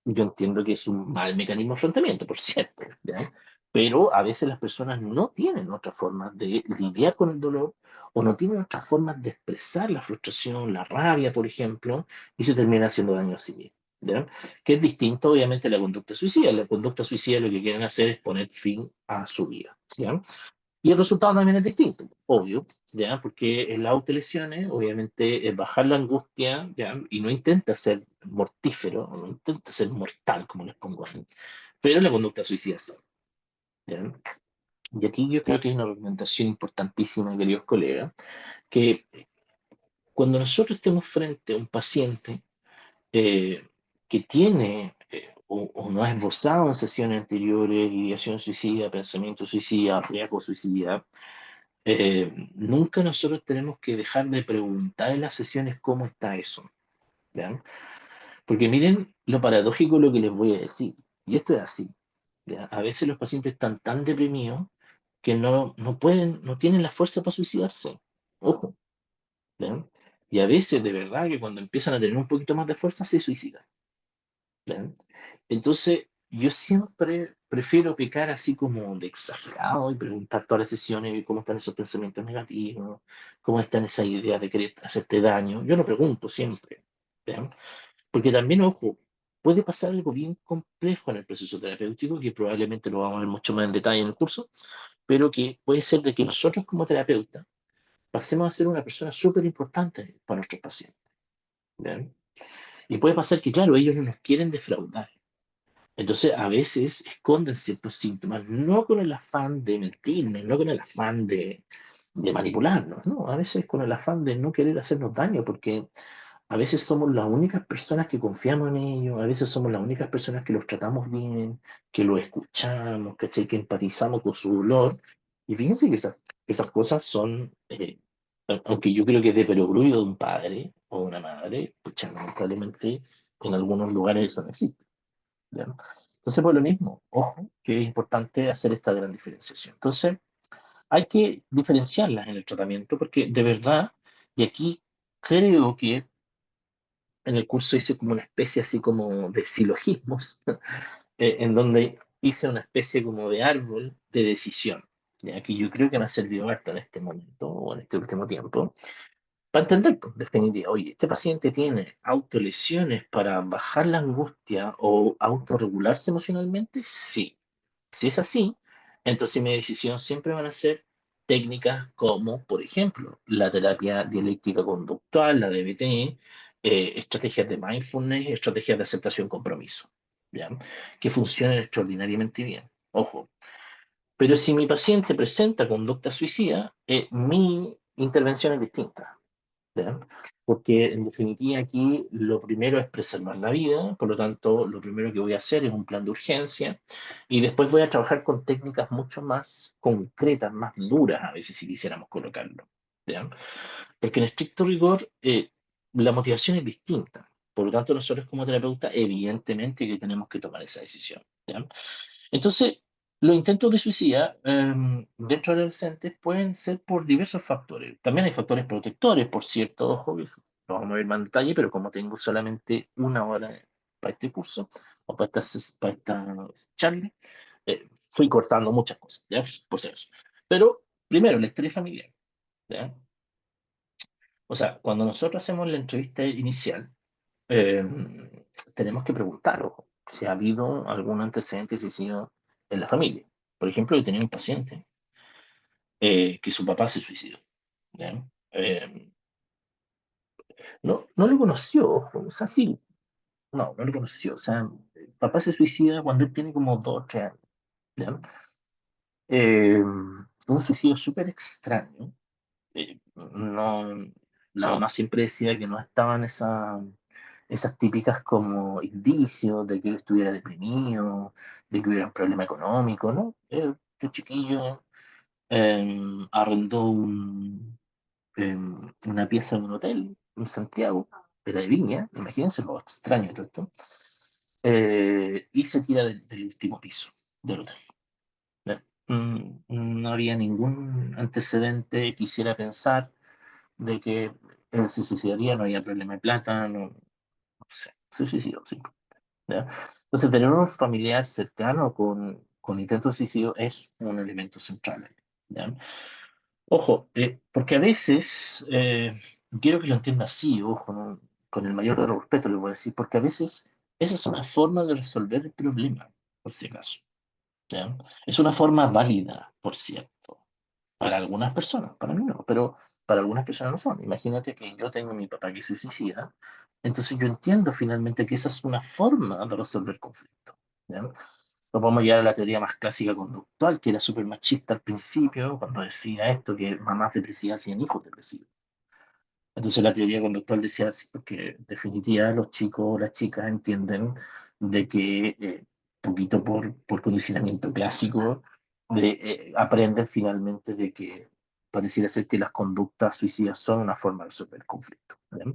yo entiendo que es un mal mecanismo de afrontamiento, por cierto, ¿ya? Pero a veces las personas no tienen otras formas de lidiar con el dolor o no tienen otras formas de expresar la frustración, la rabia, por ejemplo, y se termina haciendo daño a sí mismo, ¿ya? Que es distinto, obviamente, a la conducta suicida. La conducta suicida lo que quieren hacer es poner fin a su vida, ¿ya? Y el resultado también es distinto, obvio, ¿ya? Porque en las autolesiones, obviamente, es bajar la angustia, ¿ya? Y no intenta ser mortífero, no intenta ser mortal, como les pongo ahí. Pero la conducta suicida sí, ¿ya? Y aquí yo creo que hay una recomendación importantísima, queridos colegas, que cuando nosotros estemos frente a un paciente que tiene o no ha esbozado en sesiones anteriores ideación suicida, pensamiento suicida, riesgo suicida, nunca nosotros tenemos que dejar de preguntar en las sesiones cómo está eso, ¿ya? Porque miren lo paradójico de lo que les voy a decir, y esto es así, ¿ya? A veces los pacientes están tan deprimidos que no pueden, no tienen la fuerza para suicidarse, ojo, ¿ya? Y a veces de verdad que cuando empiezan a tener un poquito más de fuerza se suicidan, ¿ya? Entonces, yo siempre prefiero pecar así como de exagerado y preguntar todas las sesiones cómo están esos pensamientos negativos, cómo están esas ideas de querer hacerte daño. Yo lo pregunto siempre, ¿ya? Porque también, ojo, puede pasar algo bien complejo en el proceso terapéutico, que probablemente lo vamos a ver mucho más en detalle en el curso, pero que puede ser de que nosotros como terapeutas pasemos a ser una persona súper importante para nuestros pacientes, ¿ya? Y puede pasar que, claro, ellos no nos quieren defraudar. Entonces, a veces esconden ciertos síntomas, no con el afán de mentirnos, no con el afán de manipularnos, ¿no? A veces con el afán de no querer hacernos daño, porque a veces somos las únicas personas que confiamos en ellos, a veces somos las únicas personas que los tratamos bien, que los escuchamos, ¿cachai? Que empatizamos con su dolor. Y fíjense que esas cosas son, aunque yo creo que es de perogrullo de un padre o una madre, pucha, lamentablemente en algunos lugares eso no existe. ¿Ya? Entonces, por lo mismo, ojo, que es importante hacer esta gran diferenciación. Entonces, hay que diferenciarlas en el tratamiento porque de verdad, y aquí creo que en el curso hice como una especie así como de silogismos, en donde hice una especie como de árbol de decisión, ya que yo creo que me ha servido harto en este momento o en este último tiempo, para entender, pues, definitiva, oye, este paciente tiene autolesiones para bajar la angustia o autorregularse emocionalmente, sí. Si es así, entonces mi decisión siempre van a ser técnicas como, por ejemplo, la terapia dialéctica conductual, la DBT, estrategias de mindfulness, estrategias de aceptación compromiso, ¿ya? Que funcionan extraordinariamente bien. Ojo, pero si mi paciente presenta conducta suicida, mi intervención es distinta. ¿Ya? Porque en definitiva aquí lo primero es preservar la vida, por lo tanto lo primero que voy a hacer es un plan de urgencia y después voy a trabajar con técnicas mucho más concretas, más duras a veces si quisiéramos colocarlo. ¿Ya? Porque en estricto rigor la motivación es distinta. Por lo tanto, nosotros como terapeutas, evidentemente que tenemos que tomar esa decisión. ¿Ya? Entonces, los intentos de suicida dentro de adolescentes pueden ser por diversos factores. También hay factores protectores, por cierto, ojo, que eso lo vamos a ver más en detalle, pero como tengo solamente una hora para este curso o para esta charla, fui cortando muchas cosas, ¿ya? Por si acaso. Pero primero, la historia familiar. ¿Ya? O sea, cuando nosotros hacemos la entrevista inicial, eh, tenemos que preguntar ojo, si ha habido algún antecedente de suicidio en la familia. Por ejemplo, yo tenía un paciente que su papá se suicidó. ¿Ya? No lo conoció, ojo, o sea, sí, no lo conoció. O sea, el papá se suicida cuando él tiene como 2 o 3 años. ¿Ya? Un suicidio súper extraño. No, la mamá siempre decía que no estaban esas típicas como indicios de que él estuviera deprimido, de que hubiera un problema económico, ¿no? Este chiquillo arrendó una pieza en un hotel en Santiago, era de Viña, imagínense lo extraño de todo esto, y se tira del último piso del hotel. ¿Ya? No había ningún antecedente, quisiera pensar, de que él se suicidaría, no había problema de plata, no sé, se suicidó, sí. ¿Ya? Entonces, tener un familiar cercano con intento de suicidio es un elemento central. ¿Ya? Ojo, porque a veces, quiero que lo entienda así, ojo, ¿no? Con el mayor de los respetos le voy a decir, porque a veces esa es una forma de resolver el problema, por si acaso. ¿Ya? Es una forma válida, por cierto, para algunas personas, para mí no, pero para algunas personas no son. Imagínate que yo tengo a mi papá que se suicida, entonces yo entiendo finalmente que esa es una forma de resolver conflictos. ¿Ya? Nos vamos a llegar a la teoría más clásica conductual, que era súper machista al principio, cuando decía esto, que mamás depresivas hacían hijos depresivos. Entonces la teoría conductual decía así, porque en definitiva los chicos o las chicas entienden de que, poquito por condicionamiento clásico, aprenden finalmente de que pareciera ser que las conductas suicidas son una forma de resolver el conflicto. ¿Ya?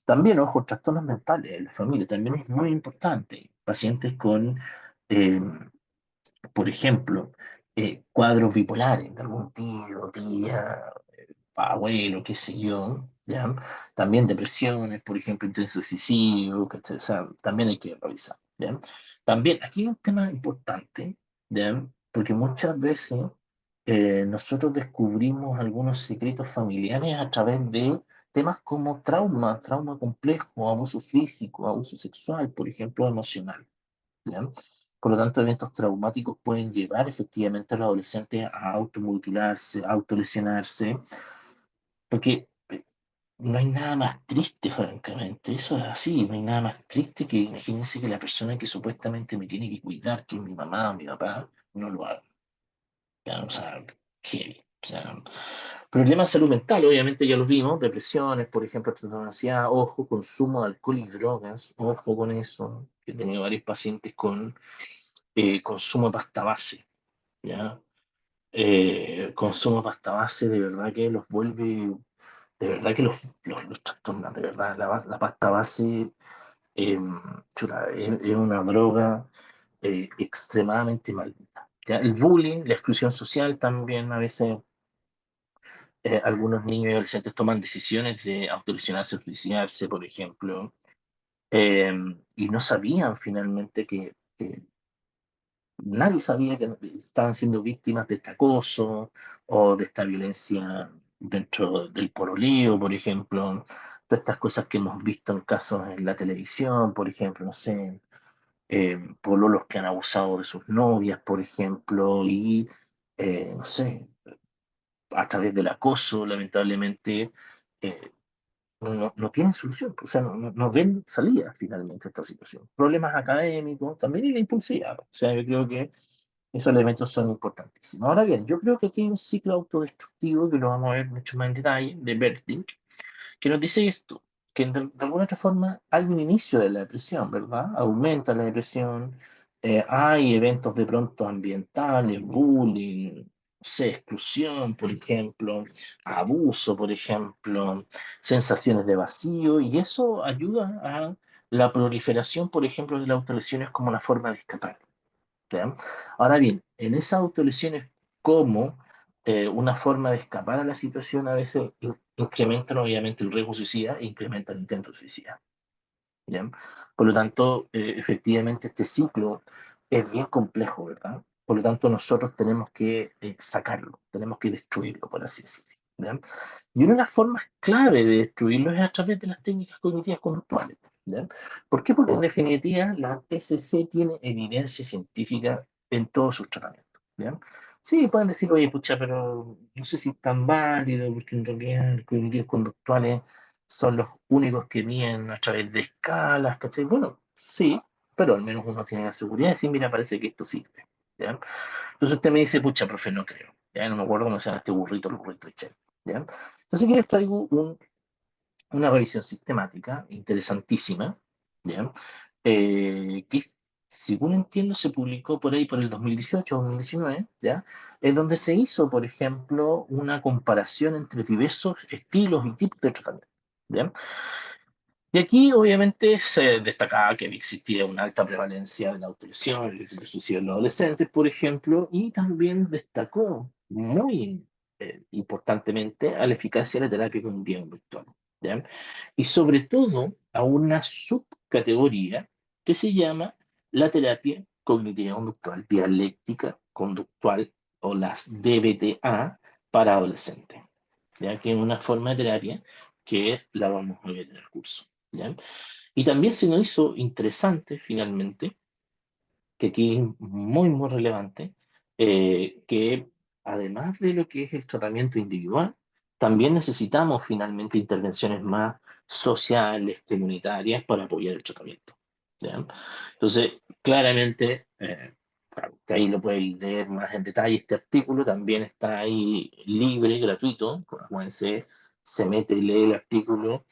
También, ojo, trastornos mentales en la familia también es muy importante. Pacientes con, eh, por ejemplo, cuadros bipolares de algún tío, tía, abuelo, qué sé yo, ¿ya? También depresiones, por ejemplo, intenso suicidio, ¿cachai? O sea, también hay que revisar, ¿ya? También, aquí hay un tema importante, ¿ya? Porque muchas veces nosotros descubrimos algunos secretos familiares a través de temas como trauma complejo, abuso físico, abuso sexual, por ejemplo, emocional, ¿ya? Por lo tanto, eventos traumáticos pueden llevar efectivamente a los adolescentes a automutilarse, a autolesionarse, porque no hay nada más triste, francamente. Eso es así, no hay nada más triste que imagínense que la persona que supuestamente me tiene que cuidar, que es mi mamá o mi papá, no lo haga. ¿Ya? O sea, heavy. O sea, problemas de salud mental, obviamente ya los vimos, depresiones, por ejemplo, trastorno de ansiedad, ojo, consumo de alcohol y drogas, ojo con eso. He tenido varios pacientes con consumo de pasta base, ¿ya? Consumo de pasta base de verdad que los vuelve, de verdad que los trastorna, de verdad. La pasta base eh, chuta, es una droga extremadamente maldita. ¿Ya? El bullying, la exclusión social también a veces. Algunos niños y adolescentes toman decisiones de autolesionarse o suicidarse, por ejemplo, eh, y no sabían finalmente que nadie sabía que estaban siendo víctimas de este acoso o de esta violencia dentro del poroleo, por ejemplo. Todas estas cosas que hemos visto en casos en la televisión, por ejemplo, no sé, pololos que han abusado de sus novias, por ejemplo, y no sé, a través del acoso, lamentablemente, eh, no tienen solución, o sea, no ven salida finalmente a esta situación. Problemas académicos, también y la impulsividad. O sea, yo creo que esos elementos son importantísimos. Ahora bien, yo creo que aquí hay un ciclo autodestructivo que lo vamos a ver mucho más en detalle, de Berting, que nos dice esto, que de alguna otra forma hay un inicio de la depresión, ¿verdad? Aumenta la depresión, hay eventos de pronto ambientales, bullying, no sé, exclusión, por ejemplo, abuso, por ejemplo, sensaciones de vacío, y eso ayuda la proliferación, por ejemplo, de la autolesión es como una forma de escapar. ¿Ya? Ahora bien, en esas autolesiones como una forma de escapar a la situación, a veces incrementan obviamente el riesgo suicida e incrementan el intento de suicida. ¿Ya? Por lo tanto, efectivamente este ciclo es bien complejo, ¿verdad? Por lo tanto, nosotros tenemos que sacarlo, tenemos que destruirlo, por así decirlo. ¿Ya? Y una de las formas clave de destruirlo es a través de las técnicas cognitivas conductuales. ¿Ya? ¿Por qué? Porque en definitiva la TCC tiene evidencia científica en todos sus tratamientos. ¿Ya? Sí, pueden decir, oye, pucha, pero no sé si es tan válido, porque en realidad los cognitivos conductuales son los únicos que miden a través de escalas, ¿cachai? Bueno, sí, pero al menos uno tiene la seguridad de decir, mira, parece que esto sirve. ¿Ya? Entonces usted me dice, pucha, profe, no creo. Ya no me acuerdo cómo se llama este burrito, el burrito de Che. ¿Ya? Entonces aquí les traigo una revisión sistemática interesantísima, ¿ya? Que según entiendo se publicó por ahí por el 2018 o 2019, ¿ya? En donde se hizo, por ejemplo, una comparación entre diversos estilos y tipos de tratamiento. ¿Ya? Y aquí obviamente se destacaba que existía una alta prevalencia de la autolesión y el suicidio en los adolescentes, por ejemplo, y también destacó muy importantemente a la eficacia de la terapia cognitiva virtual. ¿Ya? Y sobre todo a una subcategoría que se llama la terapia cognitiva conductual, dialéctica conductual o las DBTA para adolescentes, ya que es una forma de terapia que la vamos a ver en el curso. ¿Ya? Y también se nos hizo interesante, finalmente, que aquí es muy, muy relevante, que además de lo que es el tratamiento individual, también necesitamos finalmente intervenciones más sociales, comunitarias, para apoyar el tratamiento. ¿Ya? Entonces, claramente, claro, usted ahí lo puede leer más en detalle. Este artículo también está ahí libre, gratuito. Acuérdense, se mete y lee el artículo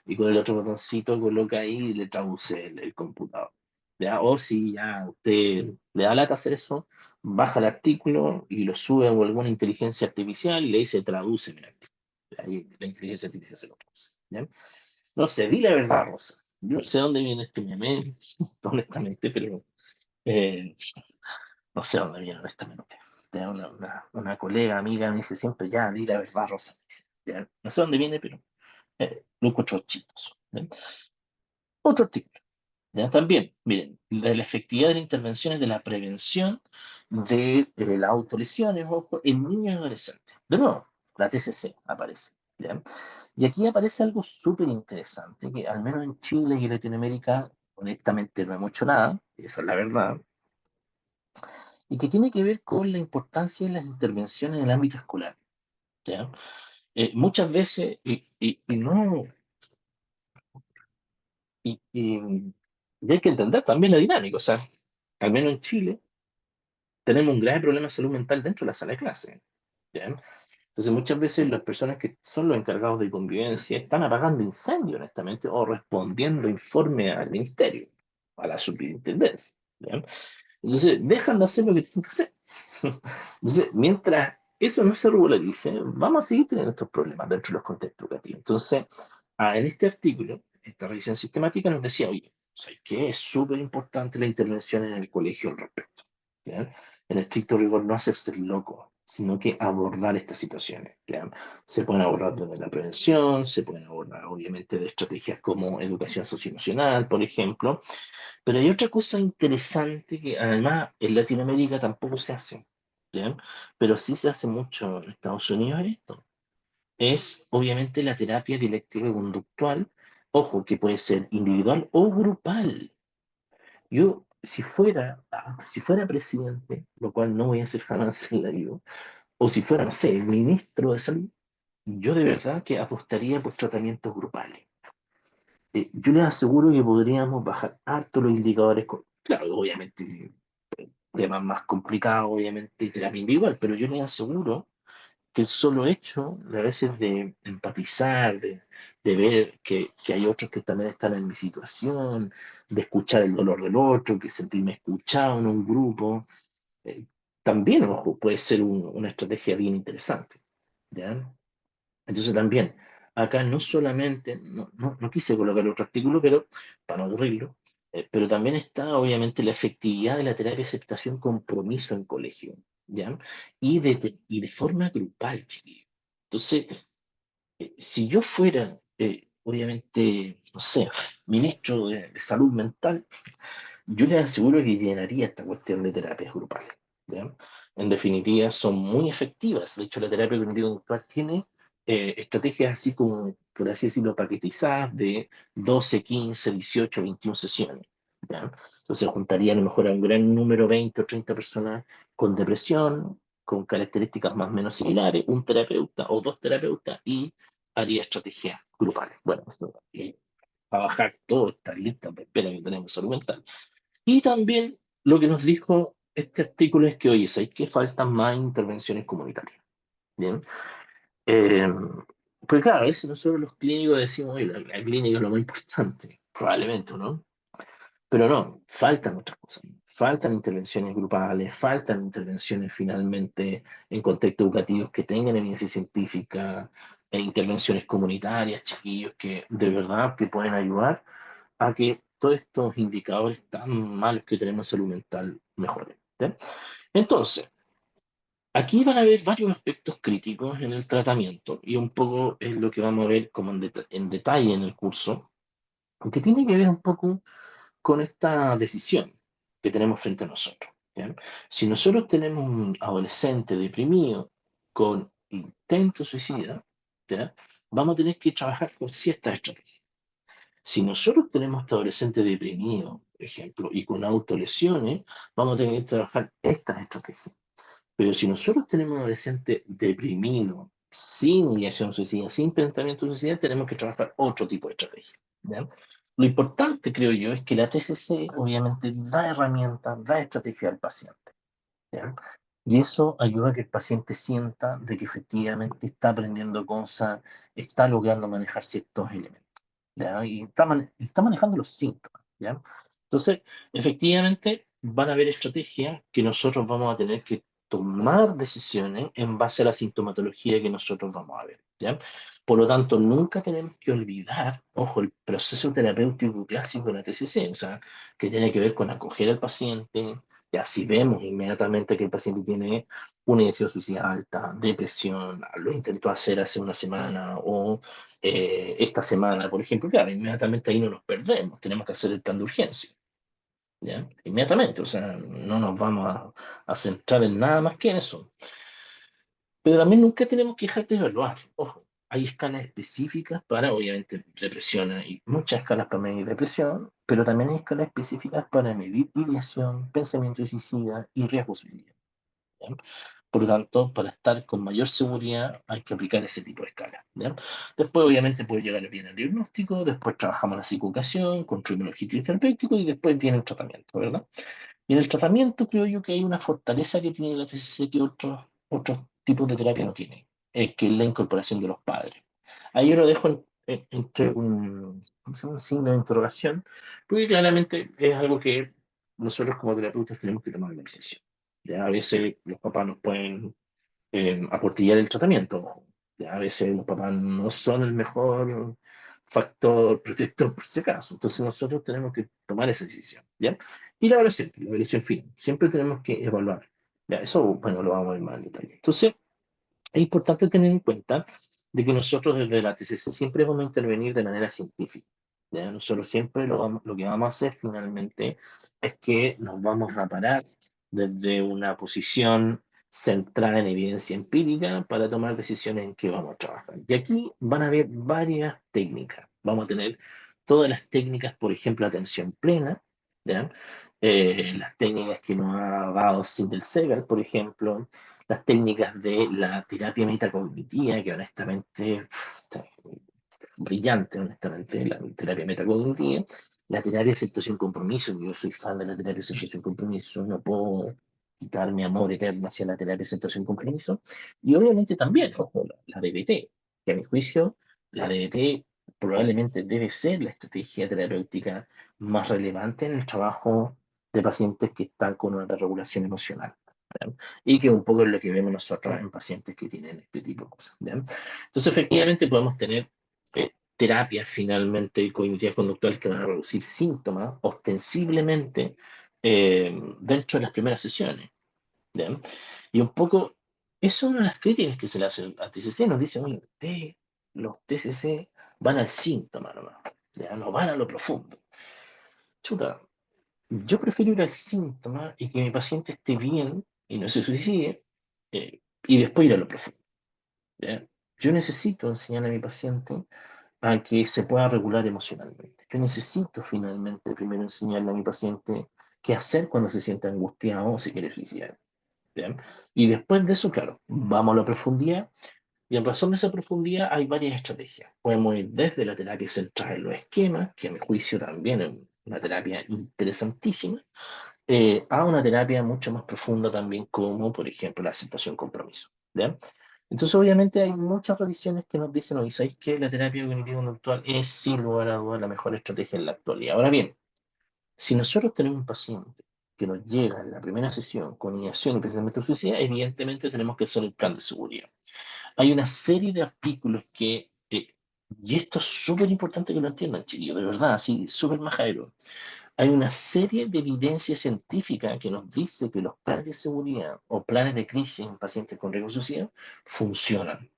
y con el otro botoncito coloca ahí y le traduce el computador. ¿Ya? O si ya usted le da lata hacer eso, baja el artículo y lo sube a alguna inteligencia artificial y le dice traduce el artículo. Ahí la inteligencia artificial se lo traduce. ¿Ya? No sé, di la verdad, Rosa. Yo no sé dónde viene este meme, honestamente, pero eh, no sé dónde viene, honestamente. Tengo una colega, amiga, me dice siempre, ya, di la verdad, Rosa. Me dice, ya, no sé dónde viene, pero lo encuentro chistoso. ¿Ya? Otro artículo. ¿Ya? También, miren, de la efectividad de las intervenciones de la prevención de las autolesiones, ojo, en niños y adolescentes. De nuevo, la TCC aparece. ¿Ya? Y aquí aparece algo súper interesante, que al menos en Chile y en Latinoamérica, honestamente no hemos hecho nada, esa es la verdad, y que tiene que ver con la importancia de las intervenciones en el ámbito escolar. ¿Ya? Muchas veces, y no, y hay que entender también la dinámica, o sea, al menos en Chile, tenemos un grave problema de salud mental dentro de la sala de clase. ¿Ya? Entonces, muchas veces las personas que son los encargados de convivencia están apagando incendios, honestamente, o respondiendo informe al ministerio, a la superintendencia. ¿Ya? Entonces, dejan de hacer lo que tienen que hacer. Entonces, mientras eso no se regularice, vamos a seguir teniendo estos problemas dentro de los contextos educativos. Entonces, en este artículo, esta revisión sistemática nos decía, oye, ¿sabes qué? Es súper importante la intervención en el colegio al respecto. ¿Ya? En estricto rigor no hacerse el loco, sino que abordar estas situaciones. ¿Ya? Se pueden abordar desde la prevención, se pueden abordar obviamente de estrategias como educación socioemocional, por ejemplo, pero hay otra cosa interesante que además en Latinoamérica tampoco se hace, ¿ya? Pero sí se hace mucho en Estados Unidos esto. Es obviamente la terapia dialéctica conductual, ojo, que puede ser individual o grupal. Yo, si fuera presidente, lo cual no voy a hacer jamás en la vida, o si fuera, no sé, ministro de salud, yo de verdad que apostaría por tratamientos grupales. Yo les aseguro que podríamos bajar harto los indicadores, claro, obviamente, temas más complicados, obviamente, terapia individual, pero yo les aseguro que el solo hecho a veces de empatizar, de ver que hay otros que también están en mi situación, de escuchar el dolor del otro, que sentirme escuchado en un grupo, eh, también, ojo, puede ser una estrategia bien interesante. ¿Ya? Entonces también, acá no solamente, no quise colocar otro artículo, pero para no aburrirlo, pero también está obviamente la efectividad de la terapia de aceptación compromiso en colegio, ¿ya? Y de forma grupal, chiquillos. Entonces, si yo fuera, obviamente, no sé, ministro de Salud Mental, yo les aseguro que llenaría esta cuestión de terapias grupales, ¿ya? En definitiva, son muy efectivas. De hecho, la terapia cognitivo-conductual tiene estrategias así como, por así decirlo, paquetizadas de 12, 15, 18, 21 sesiones, ¿ya? Entonces, juntaría a lo mejor a un gran número, 20 o 30 personas con depresión, con características más o menos similares, un terapeuta o dos terapeutas y haría estrategias grupales. Bueno, para bajar toda esta lista de espera que tenemos en salud mental. Y también lo que nos dijo este artículo es que, oye, ¿sabes que faltan más intervenciones comunitarias? Bien. Eh, pues claro, a veces nosotros los clínicos decimos, oye, la clínica es lo más importante, probablemente, ¿no? Pero no, faltan otras cosas. Faltan intervenciones grupales, faltan intervenciones finalmente en contextos educativos que tengan evidencia científica, e intervenciones comunitarias, chiquillos, que de verdad que pueden ayudar a que todos estos indicadores tan malos que tenemos en salud mental mejoren. ¿Ya? Entonces, aquí van a haber varios aspectos críticos en el tratamiento y un poco es lo que vamos a ver como en detalle en el curso, que tiene que ver un poco con esta decisión que tenemos frente a nosotros. ¿Ya? Si nosotros tenemos un adolescente deprimido con intento suicida, ¿ya? Vamos a tener que trabajar con ciertas estrategias. Si nosotros tenemos este adolescente deprimido, por ejemplo, y con autolesiones, vamos a tener que trabajar estas estrategias. Pero si nosotros tenemos un adolescente deprimido, sin ideación suicida, sin pensamiento suicida, tenemos que trabajar otro tipo de estrategia. ¿Ya? Lo importante, creo yo, es que la TCC obviamente da herramientas, da estrategia al paciente. ¿Ya? Y eso ayuda a que el paciente sienta de que efectivamente está aprendiendo cosas, está logrando manejar ciertos elementos. ¿Ya? Y está manejando los síntomas, ¿ya? Entonces, efectivamente, van a haber estrategias que nosotros vamos a tener que tomar decisiones en base a la sintomatología que nosotros vamos a ver, ¿ya? Por lo tanto, nunca tenemos que olvidar, ojo, el proceso terapéutico clásico de la TCC, o sea, que tiene que ver con acoger al paciente, ya si vemos inmediatamente que el paciente tiene una intención suicida alta, depresión, lo intentó hacer hace una semana o esta semana, por ejemplo, claro, inmediatamente ahí no nos perdemos, tenemos que hacer el plan de urgencia, ¿ya? Inmediatamente, o sea, no nos vamos a centrar en nada más que en eso. Pero también nunca tenemos que dejar de evaluar, ojo, hay escalas específicas para, obviamente, depresión, hay muchas escalas para medir depresión, pero también hay escalas específicas para medir ideación, pensamiento suicida y riesgo suicida. ¿Ya? Por lo tanto, para estar con mayor seguridad hay que aplicar ese tipo de escala, ¿ya? Después, obviamente, puede llegar bien el diagnóstico, después trabajamos la psicoeducación, construimos el objetivo terapéutico y después viene el tratamiento, ¿verdad? Y en el tratamiento creo yo que hay una fortaleza que tiene la TCC que otros tipos de terapia no tienen, que es la incorporación de los padres. Ahí yo lo dejo entre ¿cómo se llama? Un signo de interrogación, porque claramente es algo que nosotros como terapeutas tenemos que tomar una decisión. Ya a veces los papás nos pueden aportillar el tratamiento. Ojo. Ya a veces los papás no son el mejor factor protector por si acaso. Entonces nosotros tenemos que tomar esa decisión. ¿Ya? Y la evaluación final. Siempre tenemos que evaluar. Ya, eso, bueno, lo vamos a ver más en detalle. Entonces, es importante tener en cuenta de que nosotros desde la TCC siempre vamos a intervenir de manera científica. ¿Ya? Nosotros siempre lo que vamos a hacer finalmente es que nos vamos a parar desde una posición centrada en evidencia empírica para tomar decisiones en qué vamos a trabajar. Y aquí van a haber varias técnicas. Vamos a tener todas las técnicas, por ejemplo, atención plena, ¿ya? Las técnicas que nos ha dado Sindel Segal, por ejemplo, las técnicas de la terapia metacognitiva, que honestamente, está brillante, honestamente, la terapia metacognitiva, la terapia de aceptación compromiso, yo soy fan de la terapia de aceptación compromiso, no puedo quitar mi amor eterno hacia la terapia de aceptación compromiso, y obviamente también, ojo, la DBT, que a mi juicio, la DBT probablemente debe ser la estrategia terapéutica más relevante en el trabajo de pacientes que están con una desregulación emocional. ¿Ya? Y que un poco es lo que vemos nosotros en pacientes que tienen este tipo de cosas. ¿Ya? Entonces, efectivamente, podemos tener terapias finalmente cognitivas conductuales que van a reducir síntomas ostensiblemente dentro de las primeras sesiones. ¿Ya? Y un poco, eso es una de las críticas que se le hace al TCC, nos dicen, oye, los TCC van al síntoma nomás, ¿ya? No van a lo profundo. Chuta, yo prefiero ir al síntoma y que mi paciente esté bien y no se suicide, y después ir a lo profundo. ¿Ya? Yo necesito enseñar a mi paciente a que se pueda regular emocionalmente. Yo necesito finalmente primero enseñarle a mi paciente qué hacer cuando se siente angustiado o se quiere suicidar. ¿Ya? Y después de eso, claro, vamos a la profundidad. Y en razón de esa profundidad hay varias estrategias. Podemos ir desde la terapia centrada en los esquemas, que a mi juicio también es una terapia interesantísima, a una terapia mucho más profunda también, como por ejemplo la aceptación compromiso. ¿Ya? Entonces, obviamente, hay muchas revisiones que nos dicen, oye, ¿sabéis que la terapia cognitivo-conductual es sin lugar a dudas la mejor estrategia en la actualidad? Ahora bien, si nosotros tenemos un paciente que nos llega en la primera sesión con ideación y pensamiento suicida, evidentemente tenemos que hacer el plan de seguridad. Hay una serie de artículos que, y esto es súper importante que lo entiendan, chiquillos, de verdad, así, súper majadero. Hay una serie de evidencia científica que nos dice que los planes de seguridad o planes de crisis en pacientes con riesgo de suicidio funcionan.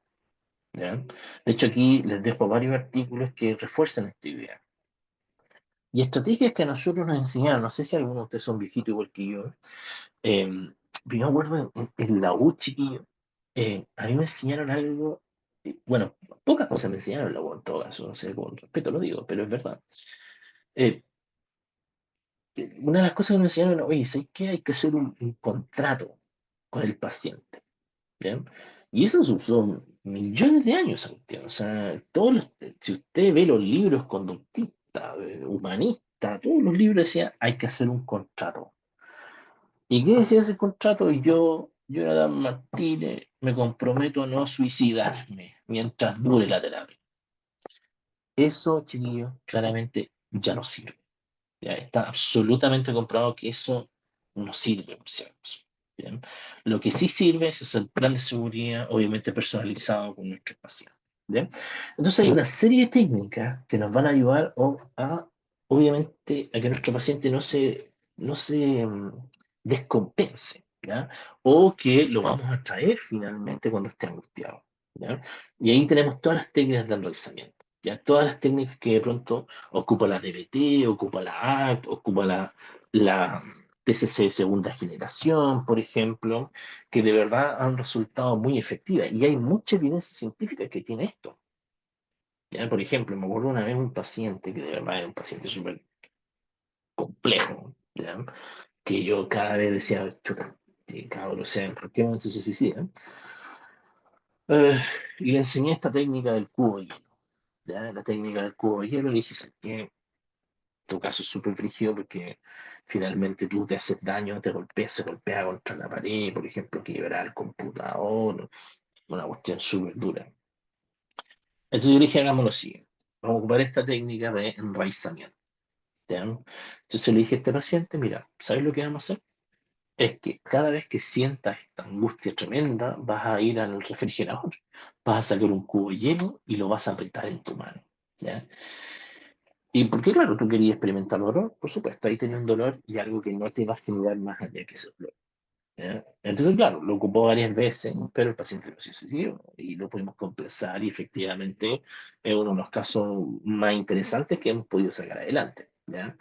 ¿Ya? De hecho, aquí les dejo varios artículos que refuerzan esta idea. Y estrategias que a nosotros nos enseñaron, no sé si algunos de ustedes son viejitos igual que yo, eh, pero yo me acuerdo en la U, chiquillo, a mí me enseñaron algo, bueno, pocas cosas me enseñaron en la U en todo caso, no sé, con respeto lo digo, pero es verdad. Eh, una de las cosas que me enseñaron, oye, ¿sabes qué? Hay que hacer un contrato con el paciente. ¿Ya? Y eso se usó millones de años, Agustín. O sea, si usted ve los libros conductistas, humanistas, todos los libros decían, hay que hacer un contrato. ¿Y qué decía ese contrato? Yo, Jonathan Martínez, me comprometo a no suicidarme mientras dure la terapia. Eso, chiquillos, claramente ya no sirve. Ya está absolutamente comprobado que eso no sirve, por si acaso. ¿Bien? Lo que sí sirve es hacer plan de seguridad, obviamente personalizado con nuestros pacientes. ¿Bien? Entonces hay una serie de técnicas que nos van a ayudar obviamente, a que nuestro paciente no se descompense, ¿ya? O que lo vamos a traer finalmente cuando esté angustiado. ¿Ya? Y ahí tenemos todas las técnicas de enraizamiento. ¿Ya? Todas las técnicas que de pronto ocupa la DBT, ocupa la ACT, ocupa la TCC de segunda generación, por ejemplo, que de verdad han resultado muy efectivas. Y hay mucha evidencia científica que tiene esto. ¿Ya? Por ejemplo, me acuerdo una vez un paciente que de verdad es un paciente súper complejo, ¿ya? Que yo cada vez decía, chuta, cabrón, o sea, ¿en qué momento se suicida? Eh, y le enseñé esta técnica del cubo de hielo. ¿Ya? La técnica del cubo de hielo, le dije, ¿sabes qué? Tu caso es súper frígido porque finalmente tú te haces daño, te golpeas, se golpea contra la pared, por ejemplo, quiebrar el computador, una cuestión súper dura. Entonces yo le dije, hagamos lo siguiente, vamos a ocupar esta técnica de enraizamiento. ¿Ya? Entonces le dije a este paciente, mira, ¿sabes lo que vamos a hacer? Es que cada vez que sientas esta angustia tremenda, vas a ir al refrigerador, vas a sacar un cubo de hielo y lo vas a apretar en tu mano. ¿Ya? Y porque, claro, tú querías experimentar dolor, por supuesto, ahí tenía un dolor y algo que no te va a generar más allá que ese dolor. ¿Ya? Entonces, claro, lo ocupó varias veces, pero el paciente no se suicidó y lo pudimos compensar y efectivamente es uno de los casos más interesantes que hemos podido sacar adelante. ¿Ya?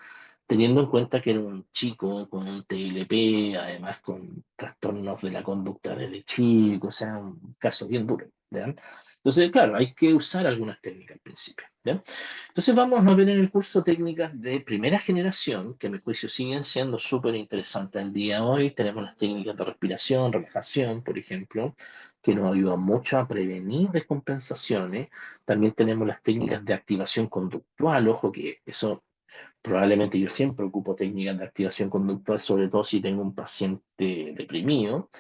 Teniendo en cuenta que era un chico con un TLP, además con trastornos de la conducta desde chico, o sea, un caso bien duro. ¿Ya? Entonces, claro, hay que usar algunas técnicas al principio. ¿Ya? Entonces vamos a ver en el curso técnicas de primera generación, que a mi juicio siguen siendo súper interesantes al día de hoy. Tenemos las técnicas de respiración, relajación, por ejemplo, que nos ayudan mucho a prevenir descompensaciones. También tenemos las técnicas de activación conductual, ojo que eso probablemente yo siempre ocupo técnicas de activación conductual, sobre todo si tengo un paciente deprimido.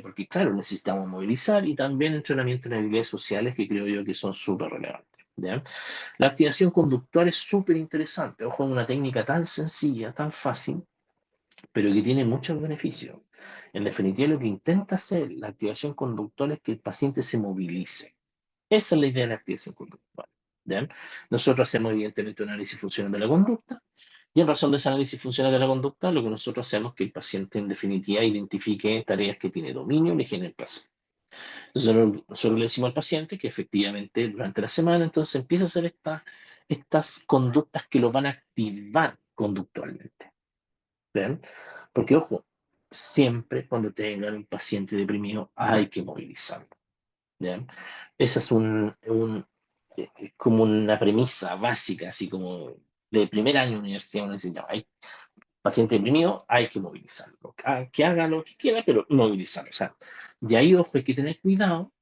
Porque claro, necesitamos movilizar y también entrenamiento en habilidades sociales que creo yo que son súper relevantes. ¿Ya? La activación conductual es súper interesante. Ojo, es una técnica tan sencilla, tan fácil, pero que tiene muchos beneficios. En definitiva, lo que intenta hacer la activación conductual es que el paciente se movilice. Esa es la idea de la activación conductual. ¿ya? Nosotros hacemos evidentemente un análisis funcional de la conducta y en razón de ese análisis funcional de la conducta, lo que nosotros hacemos es que el paciente en definitiva identifique tareas que tiene dominio y le generen placer. Entonces nosotros le decimos al paciente que efectivamente durante la semana entonces empieza a hacer estas conductas que lo van a activar conductualmente. ¿Ven? Porque ojo, siempre cuando tengan un paciente deprimido hay que movilizarlo. ¿Ya? Esa es como una premisa básica, así como de primer año de universidad, uno dice, "No, hay paciente deprimido, hay que movilizarlo, que haga lo que quiera, pero movilizarlo". O sea, de ahí, ojo, hay que tener cuidado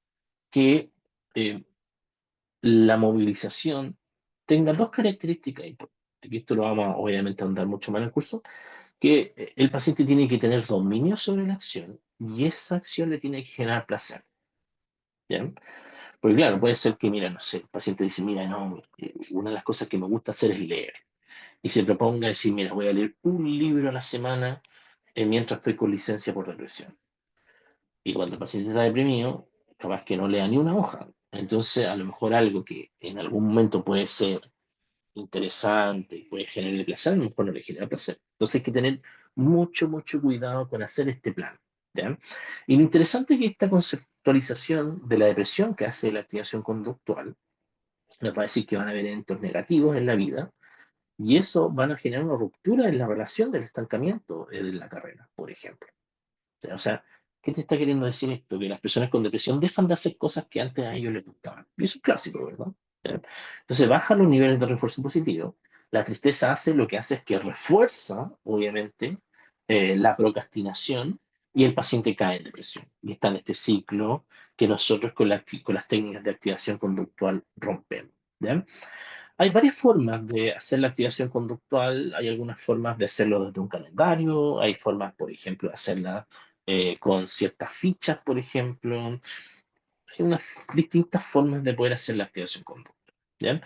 que eh, la movilización tenga dos características importantes, que esto lo vamos a, obviamente a ahondar mucho más en el curso, que el paciente tiene que tener dominio sobre la acción y esa acción le tiene que generar placer. ¿Ya? Porque claro, puede ser que, mira, no sé, el paciente dice, mira, no, una de las cosas que me gusta hacer es leer. Y se proponga decir, mira, voy a leer un libro a la semana mientras estoy con licencia por depresión. Y cuando el paciente está deprimido, capaz que no lea ni una hoja. Entonces, a lo mejor algo que en algún momento puede ser interesante y puede generar placer, a lo mejor no le genera placer. Entonces hay que tener mucho, mucho cuidado con hacer este plan. ¿Ya? Y lo interesante es que esta conceptualización de la depresión que hace la activación conductual nos va a decir que van a haber eventos negativos en la vida y eso van a generar una ruptura en la relación del estancamiento en la carrera, por ejemplo. O sea, ¿qué te está queriendo decir esto? Que las personas con depresión dejan de hacer cosas que antes a ellos les gustaban. Y eso es clásico, ¿verdad? ¿Ya? Entonces bajan los niveles de refuerzo positivo. La tristeza hace lo que hace es que refuerza, obviamente, la procrastinación y el paciente cae en depresión. Y está en este ciclo que nosotros con las técnicas de activación conductual rompemos. ¿Ya? Hay varias formas de hacer la activación conductual. Hay algunas formas de hacerlo desde un calendario. Hay formas, por ejemplo, de hacerla con ciertas fichas, por ejemplo. Hay unas distintas formas de poder hacer la activación conductual. ¿Ya?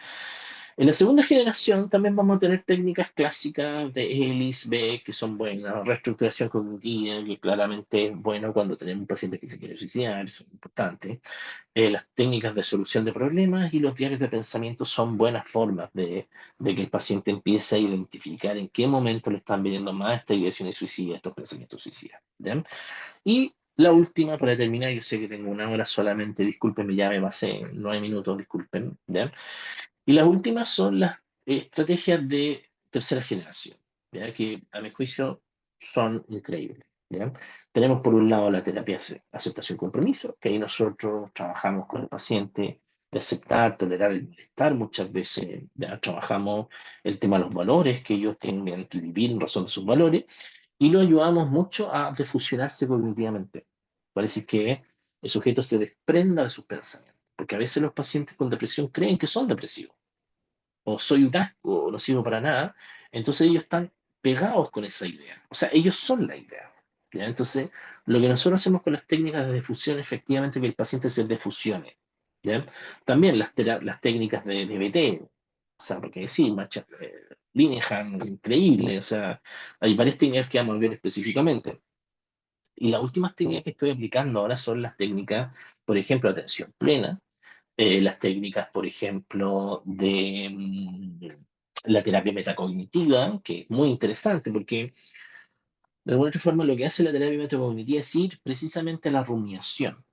En la segunda generación también vamos a tener técnicas clásicas de Ellis, Beck, que son buenas, reestructuración cognitiva, que claramente es bueno cuando tenemos un paciente que se quiere suicidar, eso es importante. Las técnicas de solución de problemas y los diarios de pensamiento son buenas formas de que el paciente empiece a identificar en qué momento le están viniendo más estas ideaciones suicidas, estos pensamientos suicidas. ¿Ya? Y la última, para terminar, yo sé que tengo una hora solamente, discúlpenme, ya me pasé 9 minutos, disculpen. ¿Ya? Y las últimas son las estrategias de tercera generación, ¿ya? Que a mi juicio son increíbles. ¿Ya? Tenemos por un lado la terapia aceptación-compromiso, que ahí nosotros trabajamos con el paciente de aceptar, tolerar el malestar, muchas veces ya trabajamos el tema de los valores que ellos tienen que vivir en razón de sus valores, y lo ayudamos mucho a defusionarse cognitivamente. Parece que el sujeto se desprenda de sus pensamientos, porque a veces los pacientes con depresión creen que son depresivos, o soy un asco, o no sirvo para nada, entonces ellos están pegados con esa idea, o sea, ellos son la idea. ¿Ya? Entonces, lo que nosotros hacemos con las técnicas de difusión, efectivamente, es que el paciente se defusione. ¿Ya? También las técnicas de DBT, o sea, porque sí, Linehan, increíble, o sea, hay varias técnicas que vamos a ver específicamente. Y las últimas técnicas que estoy aplicando ahora son las técnicas, por ejemplo, atención plena, las técnicas, por ejemplo, de la terapia metacognitiva, que es muy interesante porque de alguna otra forma lo que hace la terapia metacognitiva es ir precisamente a la rumiación.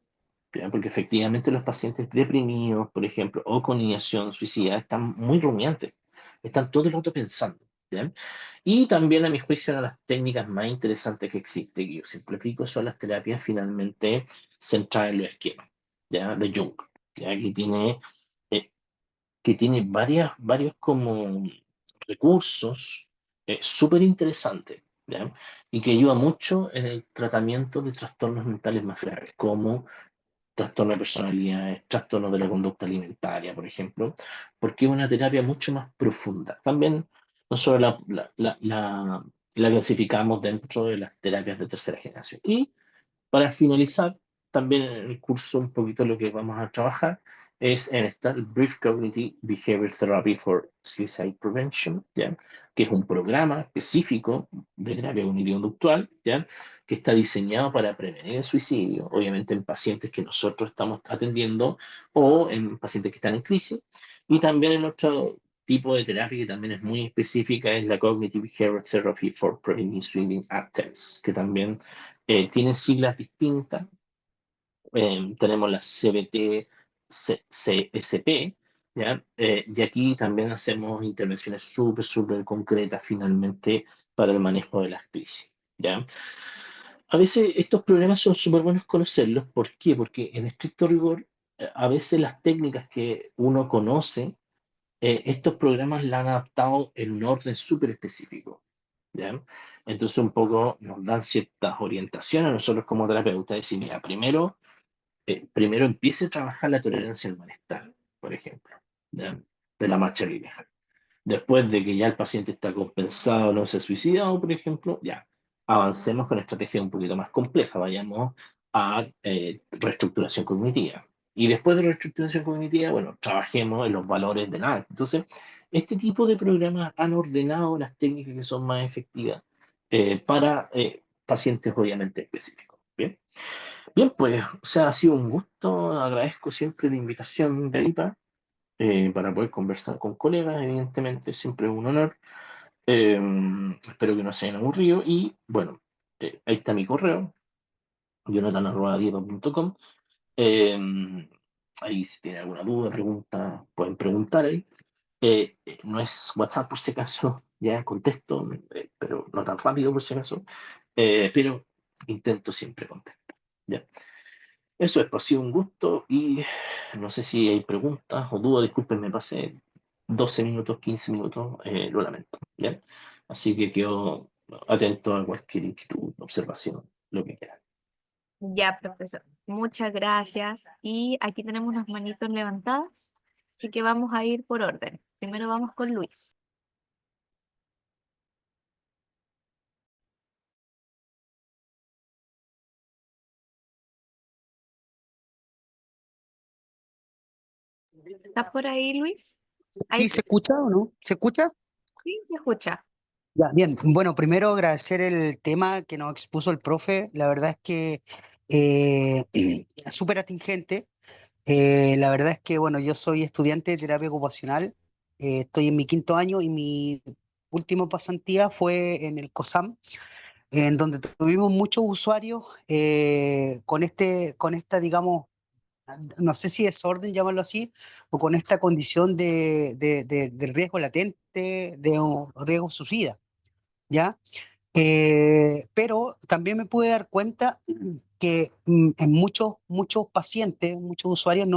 ¿Ya? Porque efectivamente los pacientes deprimidos, por ejemplo, o con ideación suicida, están muy rumiantes, están todo el rato pensando. ¿Ya? Y también, a mi juicio, una de las técnicas más interesantes que existe, que yo siempre aplico, son las terapias finalmente centradas en los esquemas, ¿ya? De Jung, ¿ya? Eh, que tiene varios como recursos súper interesantes, ¿ya? Y que ayuda mucho en el tratamiento de trastornos mentales más graves, como trastorno de personalidad, trastorno de la conducta alimentaria, por ejemplo, porque es una terapia mucho más profunda. También nosotros la clasificamos dentro de las terapias de tercera generación. Y para finalizar, también en el curso un poquito lo que vamos a trabajar es en esta el Brief Cognitive Behavior Therapy for Suicide Prevention, ¿ya? Que es un programa específico de terapia cognitivo-conductual, ¿ya? Que está diseñado para prevenir el suicidio, obviamente en pacientes que nosotros estamos atendiendo o en pacientes que están en crisis. Y también el otro tipo de terapia que también es muy específica es la Cognitive Behavioral Therapy for Preventing Swimming Attempts, que también tiene siglas distintas. Tenemos la CBT, CSP, ¿ya? Y aquí también hacemos intervenciones súper concretas finalmente para el manejo de las crisis, ¿ya? A veces estos programas son súper buenos conocerlos. ¿Por qué? Porque en estricto rigor, a veces las técnicas que uno conoce, estos programas la han adaptado en un orden súper específico, ¿ya? Entonces un poco nos dan ciertas orientaciones a nosotros como terapeutas, decir, mira, primero empiece a trabajar la tolerancia al malestar, por ejemplo, ¿ya? De la marcha lineal. Después de que ya el paciente está compensado, no se ha suicidado, por ejemplo, ya avancemos con estrategias un poquito más complejas, vayamos a reestructuración cognitiva. Y después de reestructuración cognitiva, bueno, trabajemos en los valores de nada. Entonces, este tipo de programas han ordenado las técnicas que son más efectivas para pacientes obviamente específicos. ¿Bien? Bien, pues, o sea, ha sido un gusto. Agradezco siempre la invitación de IPA para poder conversar con colegas, evidentemente, siempre es un honor. Eh, Espero que no se hayan aburrido y bueno, ahí está mi correo, jonathan@diego.com. Eh, Ahí si tienen alguna duda, pregunta, pueden preguntar ahí. No es WhatsApp por si acaso, ya contesto, pero no tan rápido por si acaso, pero intento siempre contestar. ¿Ya? Eso es, pues, ha sido un gusto y no sé si hay preguntas o dudas, disculpen, me pasé 12 minutos, 15 minutos, lo lamento, ¿ya? Así que quedo atento a cualquier inquietud, observación, lo que quieran. Ya, profesor. Muchas gracias. Y aquí tenemos unas manitos levantadas, así que vamos a ir por orden. Primero vamos con Luis. ¿Estás por ahí, Luis? Ahí ¿Sí sí, se escucha o no? ¿Se escucha? sí, se escucha. Ya, bien. Bueno, primero agradecer el tema que nos expuso el profe. La verdad es que eh, es súper atingente. La verdad es que, bueno, yo soy estudiante de terapia ocupacional. Estoy en mi quinto año y mi última pasantía fue en el COSAM, en donde tuvimos muchos usuarios con esta, digamos, no sé si desorden, llamarlo así, o con esta condición del riesgo latente, de un riesgo suicida, ¿ya? Pero también me pude dar cuenta que en muchos pacientes, muchos usuarios,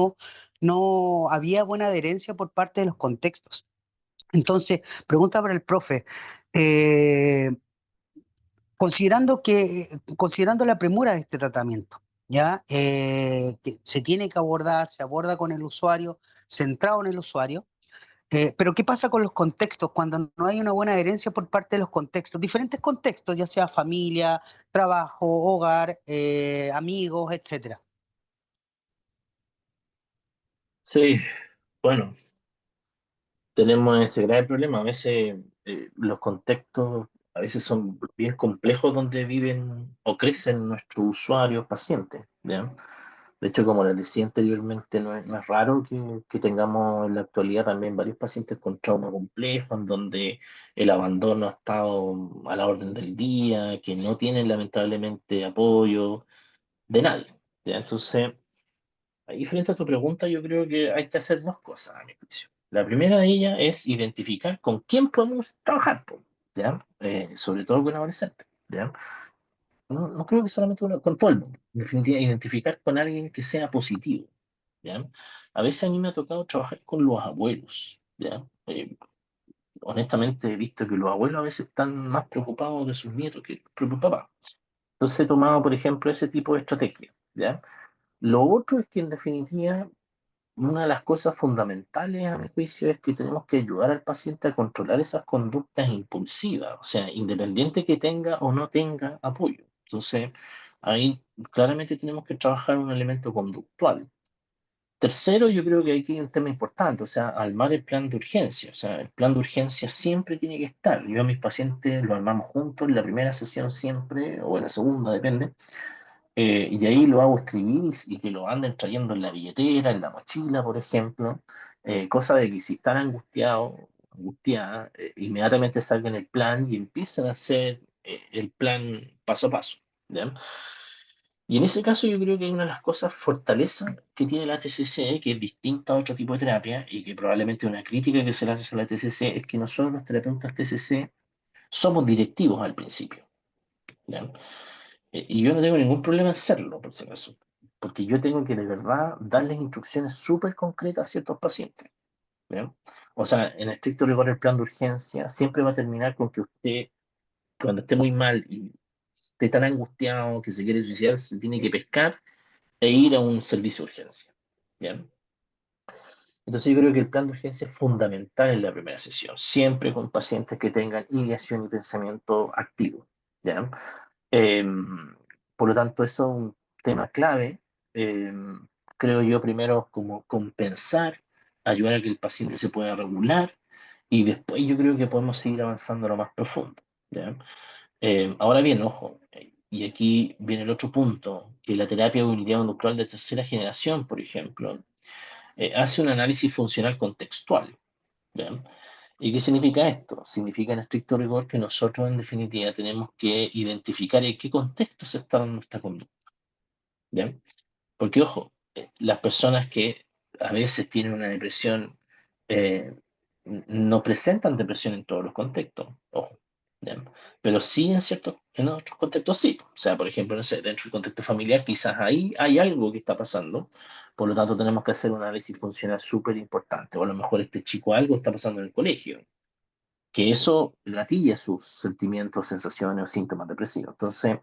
no había buena adherencia por parte de los contextos. Entonces, pregunta para el profe, eh, considerando la premura de este tratamiento, ¿ya? Que se tiene que abordar, se aborda con el usuario, centrado en el usuario, pero ¿qué pasa con los contextos cuando no hay una buena adherencia por parte de los contextos? Diferentes contextos, ya sea familia, trabajo, hogar, amigos, etcétera. Sí, bueno, tenemos ese grave problema. A veces los contextos a veces son bien complejos donde viven o crecen nuestros usuarios, pacientes, ¿ya? De hecho, como les decía anteriormente, no es raro que tengamos en la actualidad también varios pacientes con trauma complejo, en donde el abandono ha estado a la orden del día, que no tienen lamentablemente apoyo de nadie, ¿ya? Entonces, ahí frente a tu pregunta, yo creo que hay que hacer dos cosas, a mi juicio. La primera de ellas es identificar con quién podemos trabajar, po, ¿ya? Sobre todo con adolescentes, ¿ya? No creo que solamente con todo el mundo. En definitiva, identificar con alguien que sea positivo, ¿ya? A veces a mí me ha tocado trabajar con los abuelos, ¿ya? Honestamente he visto que los abuelos a veces están más preocupados de sus nietos que el propio papá. Entonces he tomado, por ejemplo, ese tipo de estrategia, ¿ya? Lo otro es que en definitiva una de las cosas fundamentales, a mi juicio, es que tenemos que ayudar al paciente a controlar esas conductas impulsivas, o sea, independiente que tenga o no tenga apoyo. Entonces, ahí claramente tenemos que trabajar un elemento conductual. Tercero, yo creo que aquí hay un tema importante, o sea, armar el plan de urgencia. O sea, el plan de urgencia siempre tiene que estar. Yo a mis pacientes lo armamos juntos en la primera sesión siempre, o en la segunda, depende, y ahí lo hago escribir y que lo anden trayendo en la billetera, en la mochila, por ejemplo. cosa de que si están angustiados, angustiadas, inmediatamente salgan el plan y empiezan a hacer el plan paso a paso. ¿Ya? Y en ese caso yo creo que una de las cosas, fortalezas que tiene la TCC, que es distinta a otro tipo de terapia, y que probablemente una crítica que se le hace a la TCC, es que nosotros los terapeutas TCC somos directivos al principio. ¿Ya? Y yo no tengo ningún problema en serlo, por si acaso, porque yo tengo que de verdad darles instrucciones súper concretas a ciertos pacientes. ¿Ya? O sea, en estricto rigor el plan de urgencia siempre va a terminar con que usted, cuando esté muy mal y esté tan angustiado que se quiere suicidar, se tiene que pescar e ir a un servicio de urgencia. ¿Ya? Entonces yo creo que el plan de urgencia es fundamental en la primera sesión, siempre con pacientes que tengan ideación y pensamiento activo. ¿Ya? Eh, por lo tanto, eso es un tema clave. Eh, Creo yo primero como compensar, ayudar a que el paciente se pueda regular y después yo creo que podemos seguir avanzando a lo más profundo. ¿Ya? Ahora bien, ojo, y aquí viene el otro punto, que la terapia cognitivo-conductual de tercera generación, por ejemplo, hace un análisis funcional contextual. ¿Ya? ¿Y qué significa esto? Significa en estricto rigor que nosotros en definitiva tenemos que identificar en qué contexto se está dando nuestra conducta. ¿Ya? Porque ojo, las personas que a veces tienen una depresión eh, no presentan depresión en todos los contextos, ojo. ¿Ya? Pero sí en otros contextos sí. O sea, por ejemplo, no sé, dentro del contexto familiar quizás ahí hay algo que está pasando, por lo tanto tenemos que hacer un análisis funcional súper importante. O a lo mejor este chico algo está pasando en el colegio, que eso gatilla sus sentimientos, sensaciones o síntomas depresivos. Entonces,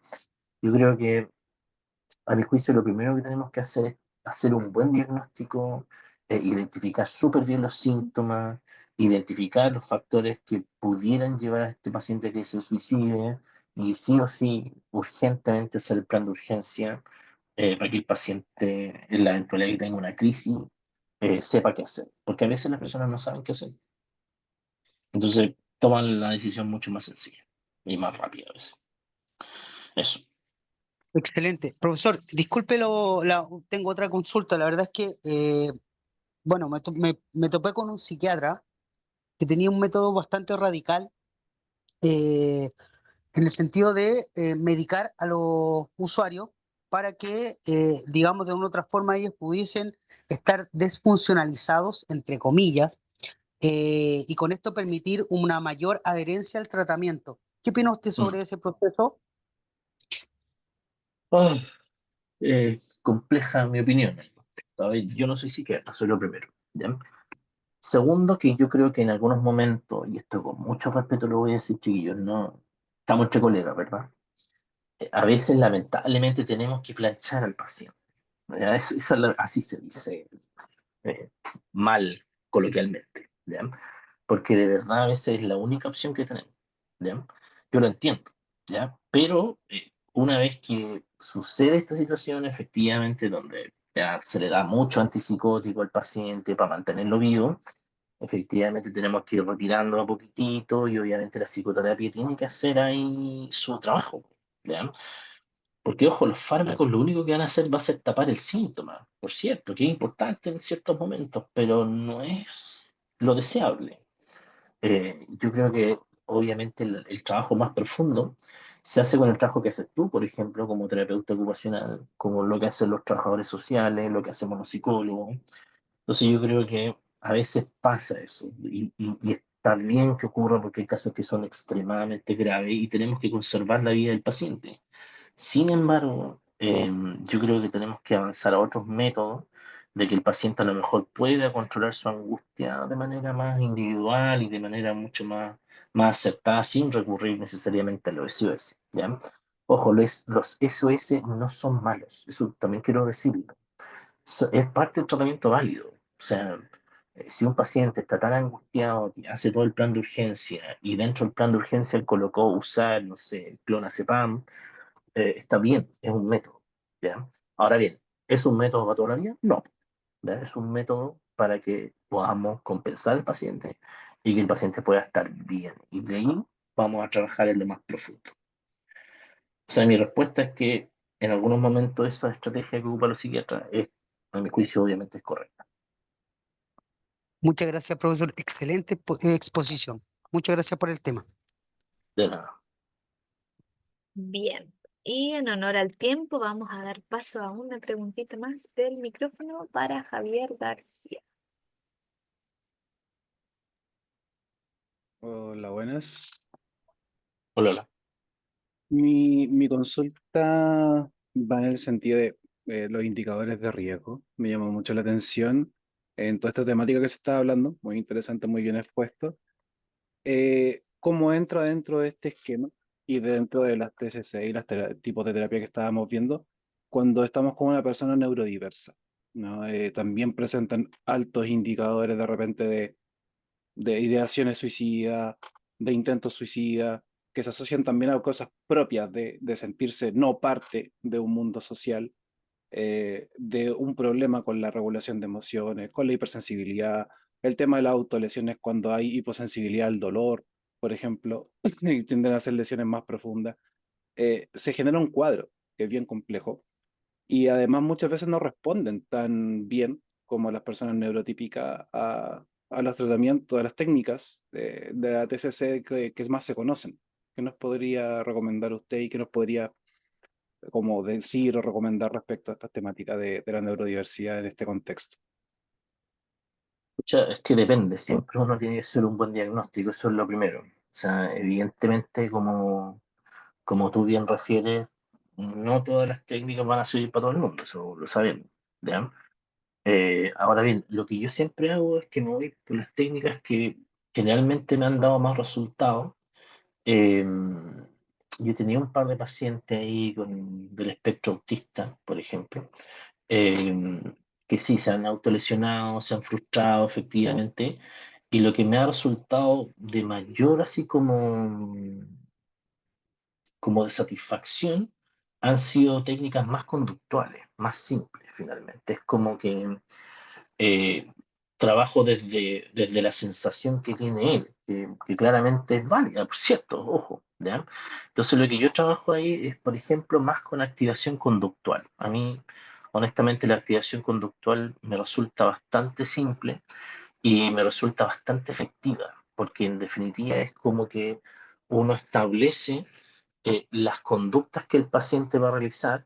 yo creo que a mi juicio lo primero que tenemos que hacer es hacer un buen diagnóstico, identificar súper bien los síntomas, identificar los factores que pudieran llevar a este paciente a que se suicide y sí o sí urgentemente hacer el plan de urgencia para que el paciente, en la eventualidad de que tenga una crisis, sepa qué hacer. Porque a veces las personas no saben qué hacer. Entonces toman la decisión mucho más sencilla y más rápida a veces. Eso. Excelente. Profesor, disculpe, tengo otra consulta. La verdad es que, bueno, me topé con un psiquiatra que tenía un método bastante radical, eh, en el sentido de medicar a los usuarios para que, digamos, de una u otra forma ellos pudiesen estar desfuncionalizados, entre comillas, y con esto permitir una mayor adherencia al tratamiento. ¿Qué opina usted Mm. sobre ese proceso? Ah, compleja mi opinión. A ver, yo no soy psiquiatra, soy lo primero. ¿Ya? Segundo, que yo creo que en algunos momentos, y esto con mucho respeto lo voy a decir, chiquillos, no estamos entre colegas, ¿verdad? A veces, lamentablemente, tenemos que planchar al paciente. ¿Ya? Así se dice eh, mal, coloquialmente. ¿Ya? Porque de verdad a veces es la única opción que tenemos. ¿Ya? Yo lo entiendo, ¿ya? Pero una vez que sucede esta situación, efectivamente, donde ya se le da mucho antipsicótico al paciente para mantenerlo vivo, efectivamente tenemos que ir retirando a poquitito y obviamente la psicoterapia tiene que hacer ahí su trabajo, ¿ya? Porque, ojo, los fármacos lo único que van a hacer va a ser tapar el síntoma, por cierto, que es importante en ciertos momentos, pero no es lo deseable. Yo creo que obviamente el trabajo más profundo se hace con el trabajo que haces tú, por ejemplo, como terapeuta ocupacional, como lo que hacen los trabajadores sociales, lo que hacemos los psicólogos. Entonces yo creo que a veces pasa eso y está bien que ocurra porque hay casos que son extremadamente graves y tenemos que conservar la vida del paciente. Sin embargo, yo creo que tenemos que avanzar a otros métodos de que el paciente a lo mejor pueda controlar su angustia de manera más individual y de manera mucho más aceptada sin recurrir necesariamente a los SOS, ¿ya? Ojo, los SOS no son malos, eso también quiero decirlo. Es parte del tratamiento válido. O sea, si un paciente está tan angustiado que hace todo el plan de urgencia y dentro del plan de urgencia él colocó usar, no sé, clonazepam, está bien, es un método, ¿ya? Ahora bien, ¿es un método para toda la vida? No, ¿ya? Es un método para que podamos compensar al paciente y que el paciente pueda estar bien. Y de ahí vamos a trabajar en lo más profundo. O sea, mi respuesta es que en algunos momentos esa estrategia que ocupan los psiquiatras es, a mi juicio, obviamente es correcta. Muchas gracias, profesor. Excelente exposición. Muchas gracias por el tema. De nada. Bien. Y en honor al tiempo, vamos a dar paso a una preguntita más del micrófono para Javier García. Hola, buenas. Hola, hola. Mi consulta va en el sentido de los indicadores de riesgo. Me llama mucho la atención en toda esta temática que se está hablando, muy interesante, muy bien expuesto. ¿Cómo entra dentro de este esquema y dentro de las TCC y los tipos de terapia que estábamos viendo cuando estamos con una persona neurodiversa? ¿No? También presentan altos indicadores de repente de ideaciones suicidas, de intentos suicidas, que se asocian también a cosas propias de sentirse no parte de un mundo social, de un problema con la regulación de emociones, con la hipersensibilidad, el tema de las autolesiones cuando hay hiposensibilidad al dolor, por ejemplo, y tienden a ser lesiones más profundas. Se genera un cuadro que es bien complejo y además muchas veces no responden tan bien como las personas neurotípicas a los tratamientos, a las técnicas de la TCC que más se conocen. ¿Qué nos podría recomendar usted y qué nos podría como decir o recomendar respecto a esta temática de la neurodiversidad en este contexto? Pucha, es que depende, siempre uno tiene que hacer un buen diagnóstico, eso es lo primero. O sea, evidentemente, como tú bien refieres, no todas las técnicas van a servir para todo el mundo, eso lo sabemos, ¿ya? Ahora bien, lo que yo siempre hago es que me voy por las técnicas que generalmente me han dado más resultados. Eh, yo tenía un par de pacientes ahí del espectro autista, por ejemplo, eh, que sí se han autolesionado, se han frustrado efectivamente, y lo que me ha resultado de mayor así como de satisfacción han sido técnicas más conductuales, más simples finalmente. Es como que eh, trabajo desde la sensación que tiene él, que claramente es válida, por cierto, ojo, ¿ya? Entonces lo que yo trabajo ahí es, por ejemplo, más con activación conductual. A mí, honestamente, la activación conductual me resulta bastante simple y me resulta bastante efectiva, porque en definitiva es como que uno establece las conductas que el paciente va a realizar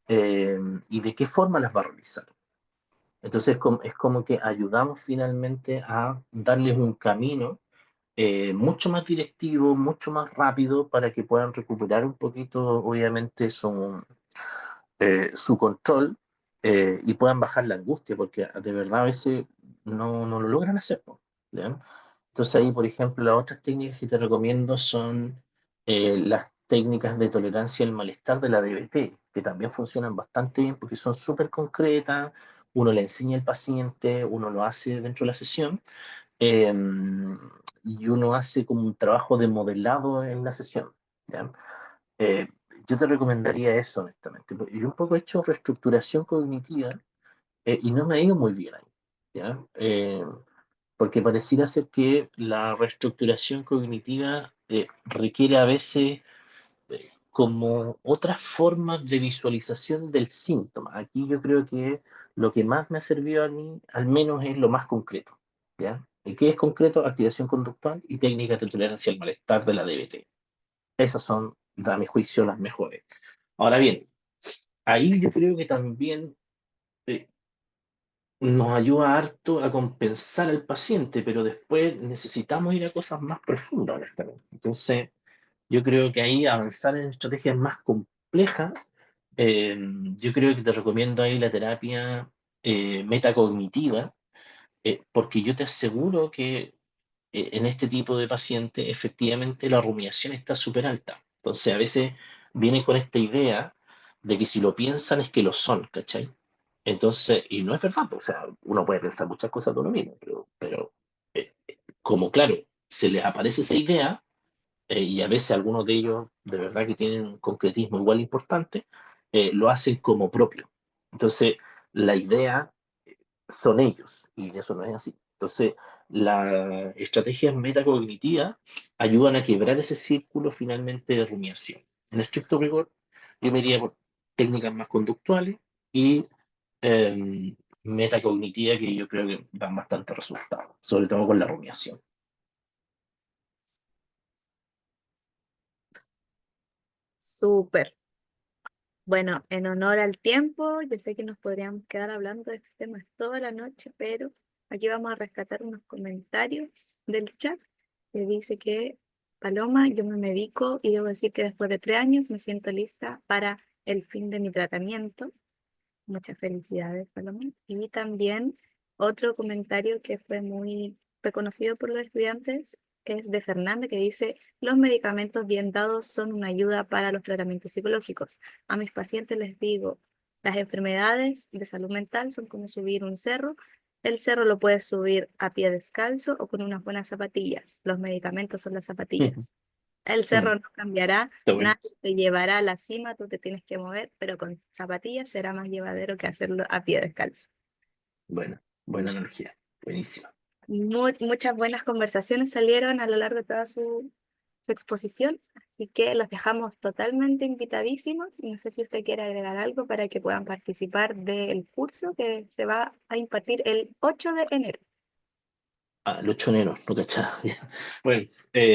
eh, y de qué forma las va a realizar. Entonces es como que ayudamos finalmente a darles un camino mucho más directivo, mucho más rápido para que puedan recuperar un poquito, obviamente, su control y puedan bajar la angustia, porque de verdad a veces no lo logran hacer, po, ¿ya? Entonces ahí, por ejemplo, las otras técnicas que te recomiendo son las técnicas de tolerancia al malestar de la DBT, que también funcionan bastante bien porque son súper concretas, uno le enseña al paciente, uno lo hace dentro de la sesión eh, y uno hace como un trabajo de modelado en la sesión, ¿ya? Eh, yo te recomendaría eso, honestamente. Porque yo un poco he hecho reestructuración cognitiva y no me ha ido muy bien ahí, ¿ya? Porque pareciera ser que la reestructuración cognitiva requiere a veces como otras formas de visualización del síntoma. Aquí yo creo que lo que más me ha servido a mí, al menos, es lo más concreto, ¿ya? ¿Y qué es concreto? Activación conductual y técnicas de tolerancia al malestar de la DBT. Esas son, a mi juicio, las mejores. Ahora bien, ahí yo creo que también eh, nos ayuda harto a compensar al paciente, pero después necesitamos ir a cosas más profundas, honestamente. Entonces, yo creo que ahí avanzar en estrategias más complejas, eh, yo creo que te recomiendo ahí la terapia metacognitiva, porque yo te aseguro que en este tipo de paciente efectivamente la rumiación está súper alta. Entonces, a veces viene con esta idea de que si lo piensan es que lo son, ¿cachai? Entonces, y no es verdad, pues, o sea, uno puede pensar muchas cosas de uno mismo, pero como claro, se les aparece esa idea, y a veces algunos de ellos de verdad que tienen un concretismo igual importante, lo hacen como propio. Entonces, la idea son ellos, y eso no es así. Entonces, las estrategias metacognitivas ayudan a quebrar ese círculo finalmente de rumiación. En estricto rigor, yo me iría por técnicas más conductuales y eh, metacognitiva que yo creo que dan bastante resultado, sobre todo con la rumiación. Súper. Bueno, en honor al tiempo, yo sé que nos podríamos quedar hablando de estos temas toda la noche, pero aquí vamos a rescatar unos comentarios del chat que dice que Paloma, yo me medico y debo decir que después de 3 años me siento lista para el fin de mi tratamiento. Muchas felicidades, Paloma. Y también otro comentario que fue muy reconocido por los estudiantes es de Fernanda, que dice, los medicamentos bien dados son una ayuda para los tratamientos psicológicos. A mis pacientes les digo, las enfermedades de salud mental son como subir un cerro. El cerro lo puedes subir a pie descalzo o con unas buenas zapatillas. Los medicamentos son las zapatillas. El cerro no cambiará, Está bueno. nadie te llevará a la cima, tú te tienes que mover, pero con zapatillas será más llevadero que hacerlo a pie descalzo. Bueno, buena energía, buenísima. Muchas buenas conversaciones salieron a lo largo de toda su exposición, así que los dejamos totalmente invitadísimos. Y no sé si usted quiere agregar algo para que puedan participar del curso que se va a impartir el 8 de enero. El 8 de enero, no cachaba. Ya. Bueno,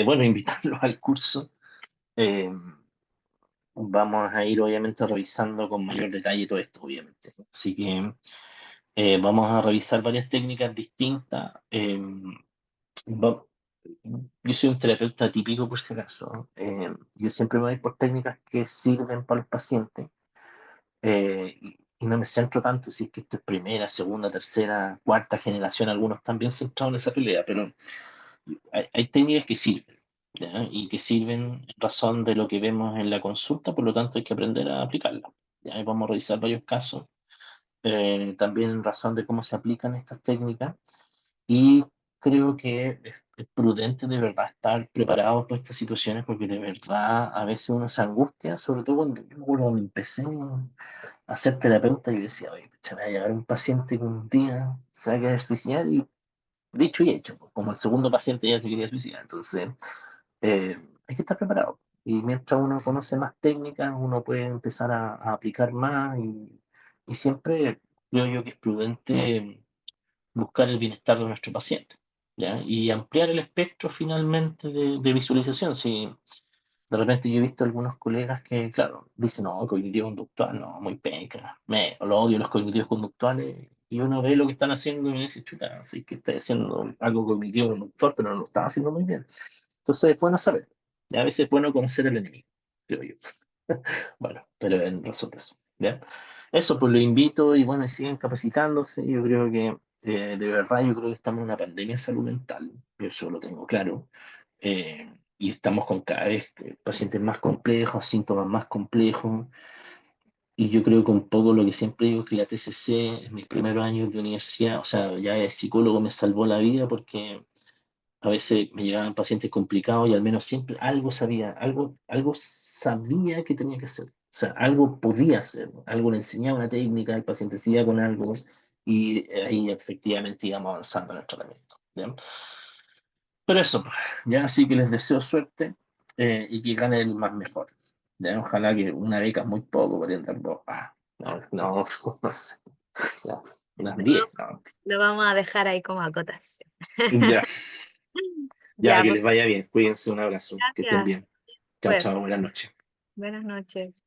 bueno, invitarlos al curso. Eh, Vamos a ir obviamente revisando con mayor detalle todo esto, obviamente. Así que vamos a revisar varias técnicas distintas. Va- yo soy un terapeuta típico por si acaso. Yo siempre me voy por técnicas que sirven para los pacientes y no me centro tanto si es que esto es primera, segunda, tercera, cuarta generación. Algunos también centrados en esa pelea, pero hay técnicas que sirven, ¿ya? Y que sirven en razón de lo que vemos en la consulta, por lo tanto hay que aprender a aplicarla. ¿Ya? Y vamos a revisar varios casos, también en razón de cómo se aplican estas técnicas. Y creo que es prudente de verdad estar preparados para estas situaciones, porque de verdad a veces uno se angustia, sobre todo cuando, yo me acuerdo cuando empecé a ser terapeuta y decía, oye, pucha, me va a llegar un paciente que un día se va a querer suicidar y dicho y hecho, pues, como el segundo paciente ya se quería suicidar. Entonces, eh, hay que estar preparado. Y mientras uno conoce más técnicas, uno puede empezar a aplicar más y siempre creo yo que es prudente buscar el bienestar de nuestro paciente, ¿ya? Y ampliar el espectro finalmente de visualización. Si de repente yo he visto algunos colegas que, claro, dicen, no, cognitivo conductual, no, muy penca, lo odio los cognitivos conductuales, y uno ve lo que están haciendo y dice, chuta, sí que está haciendo algo cognitivo conductual, pero no lo está haciendo muy bien. Entonces es bueno saber, y a veces es bueno conocer al enemigo, creo yo. Bueno, pero en razón de eso, ¿ya? Eso, pues lo invito y bueno, y siguen capacitándose. Yo creo que, de verdad, yo creo que estamos en una pandemia de salud mental, yo eso lo tengo claro. Y estamos con cada vez pacientes más complejos, síntomas más complejos. Y yo creo que un poco lo que siempre digo es que la TCC en mis primeros años de universidad, o sea, ya de psicólogo me salvó la vida porque a veces me llegaban pacientes complicados y al menos siempre algo sabía, algo sabía que tenía que hacer. O sea, algo podía hacer, algo le enseñaba una técnica, el paciente seguía con algo y ahí efectivamente íbamos avanzando en el tratamiento. ¿Ya? Pero eso, pues, ya así que les deseo suerte y que ganen el más mejor. Ya, ojalá que una beca es muy poco, podrían dar dos. No, no, no sé. Ya, unas 10, no. Lo vamos a dejar ahí como acotación. Ya, ya, Ya, que muchas les vaya bien. Cuídense, un abrazo, que estén gracias. bien. Chao, Pues, chao, buenas noches. buenas noches.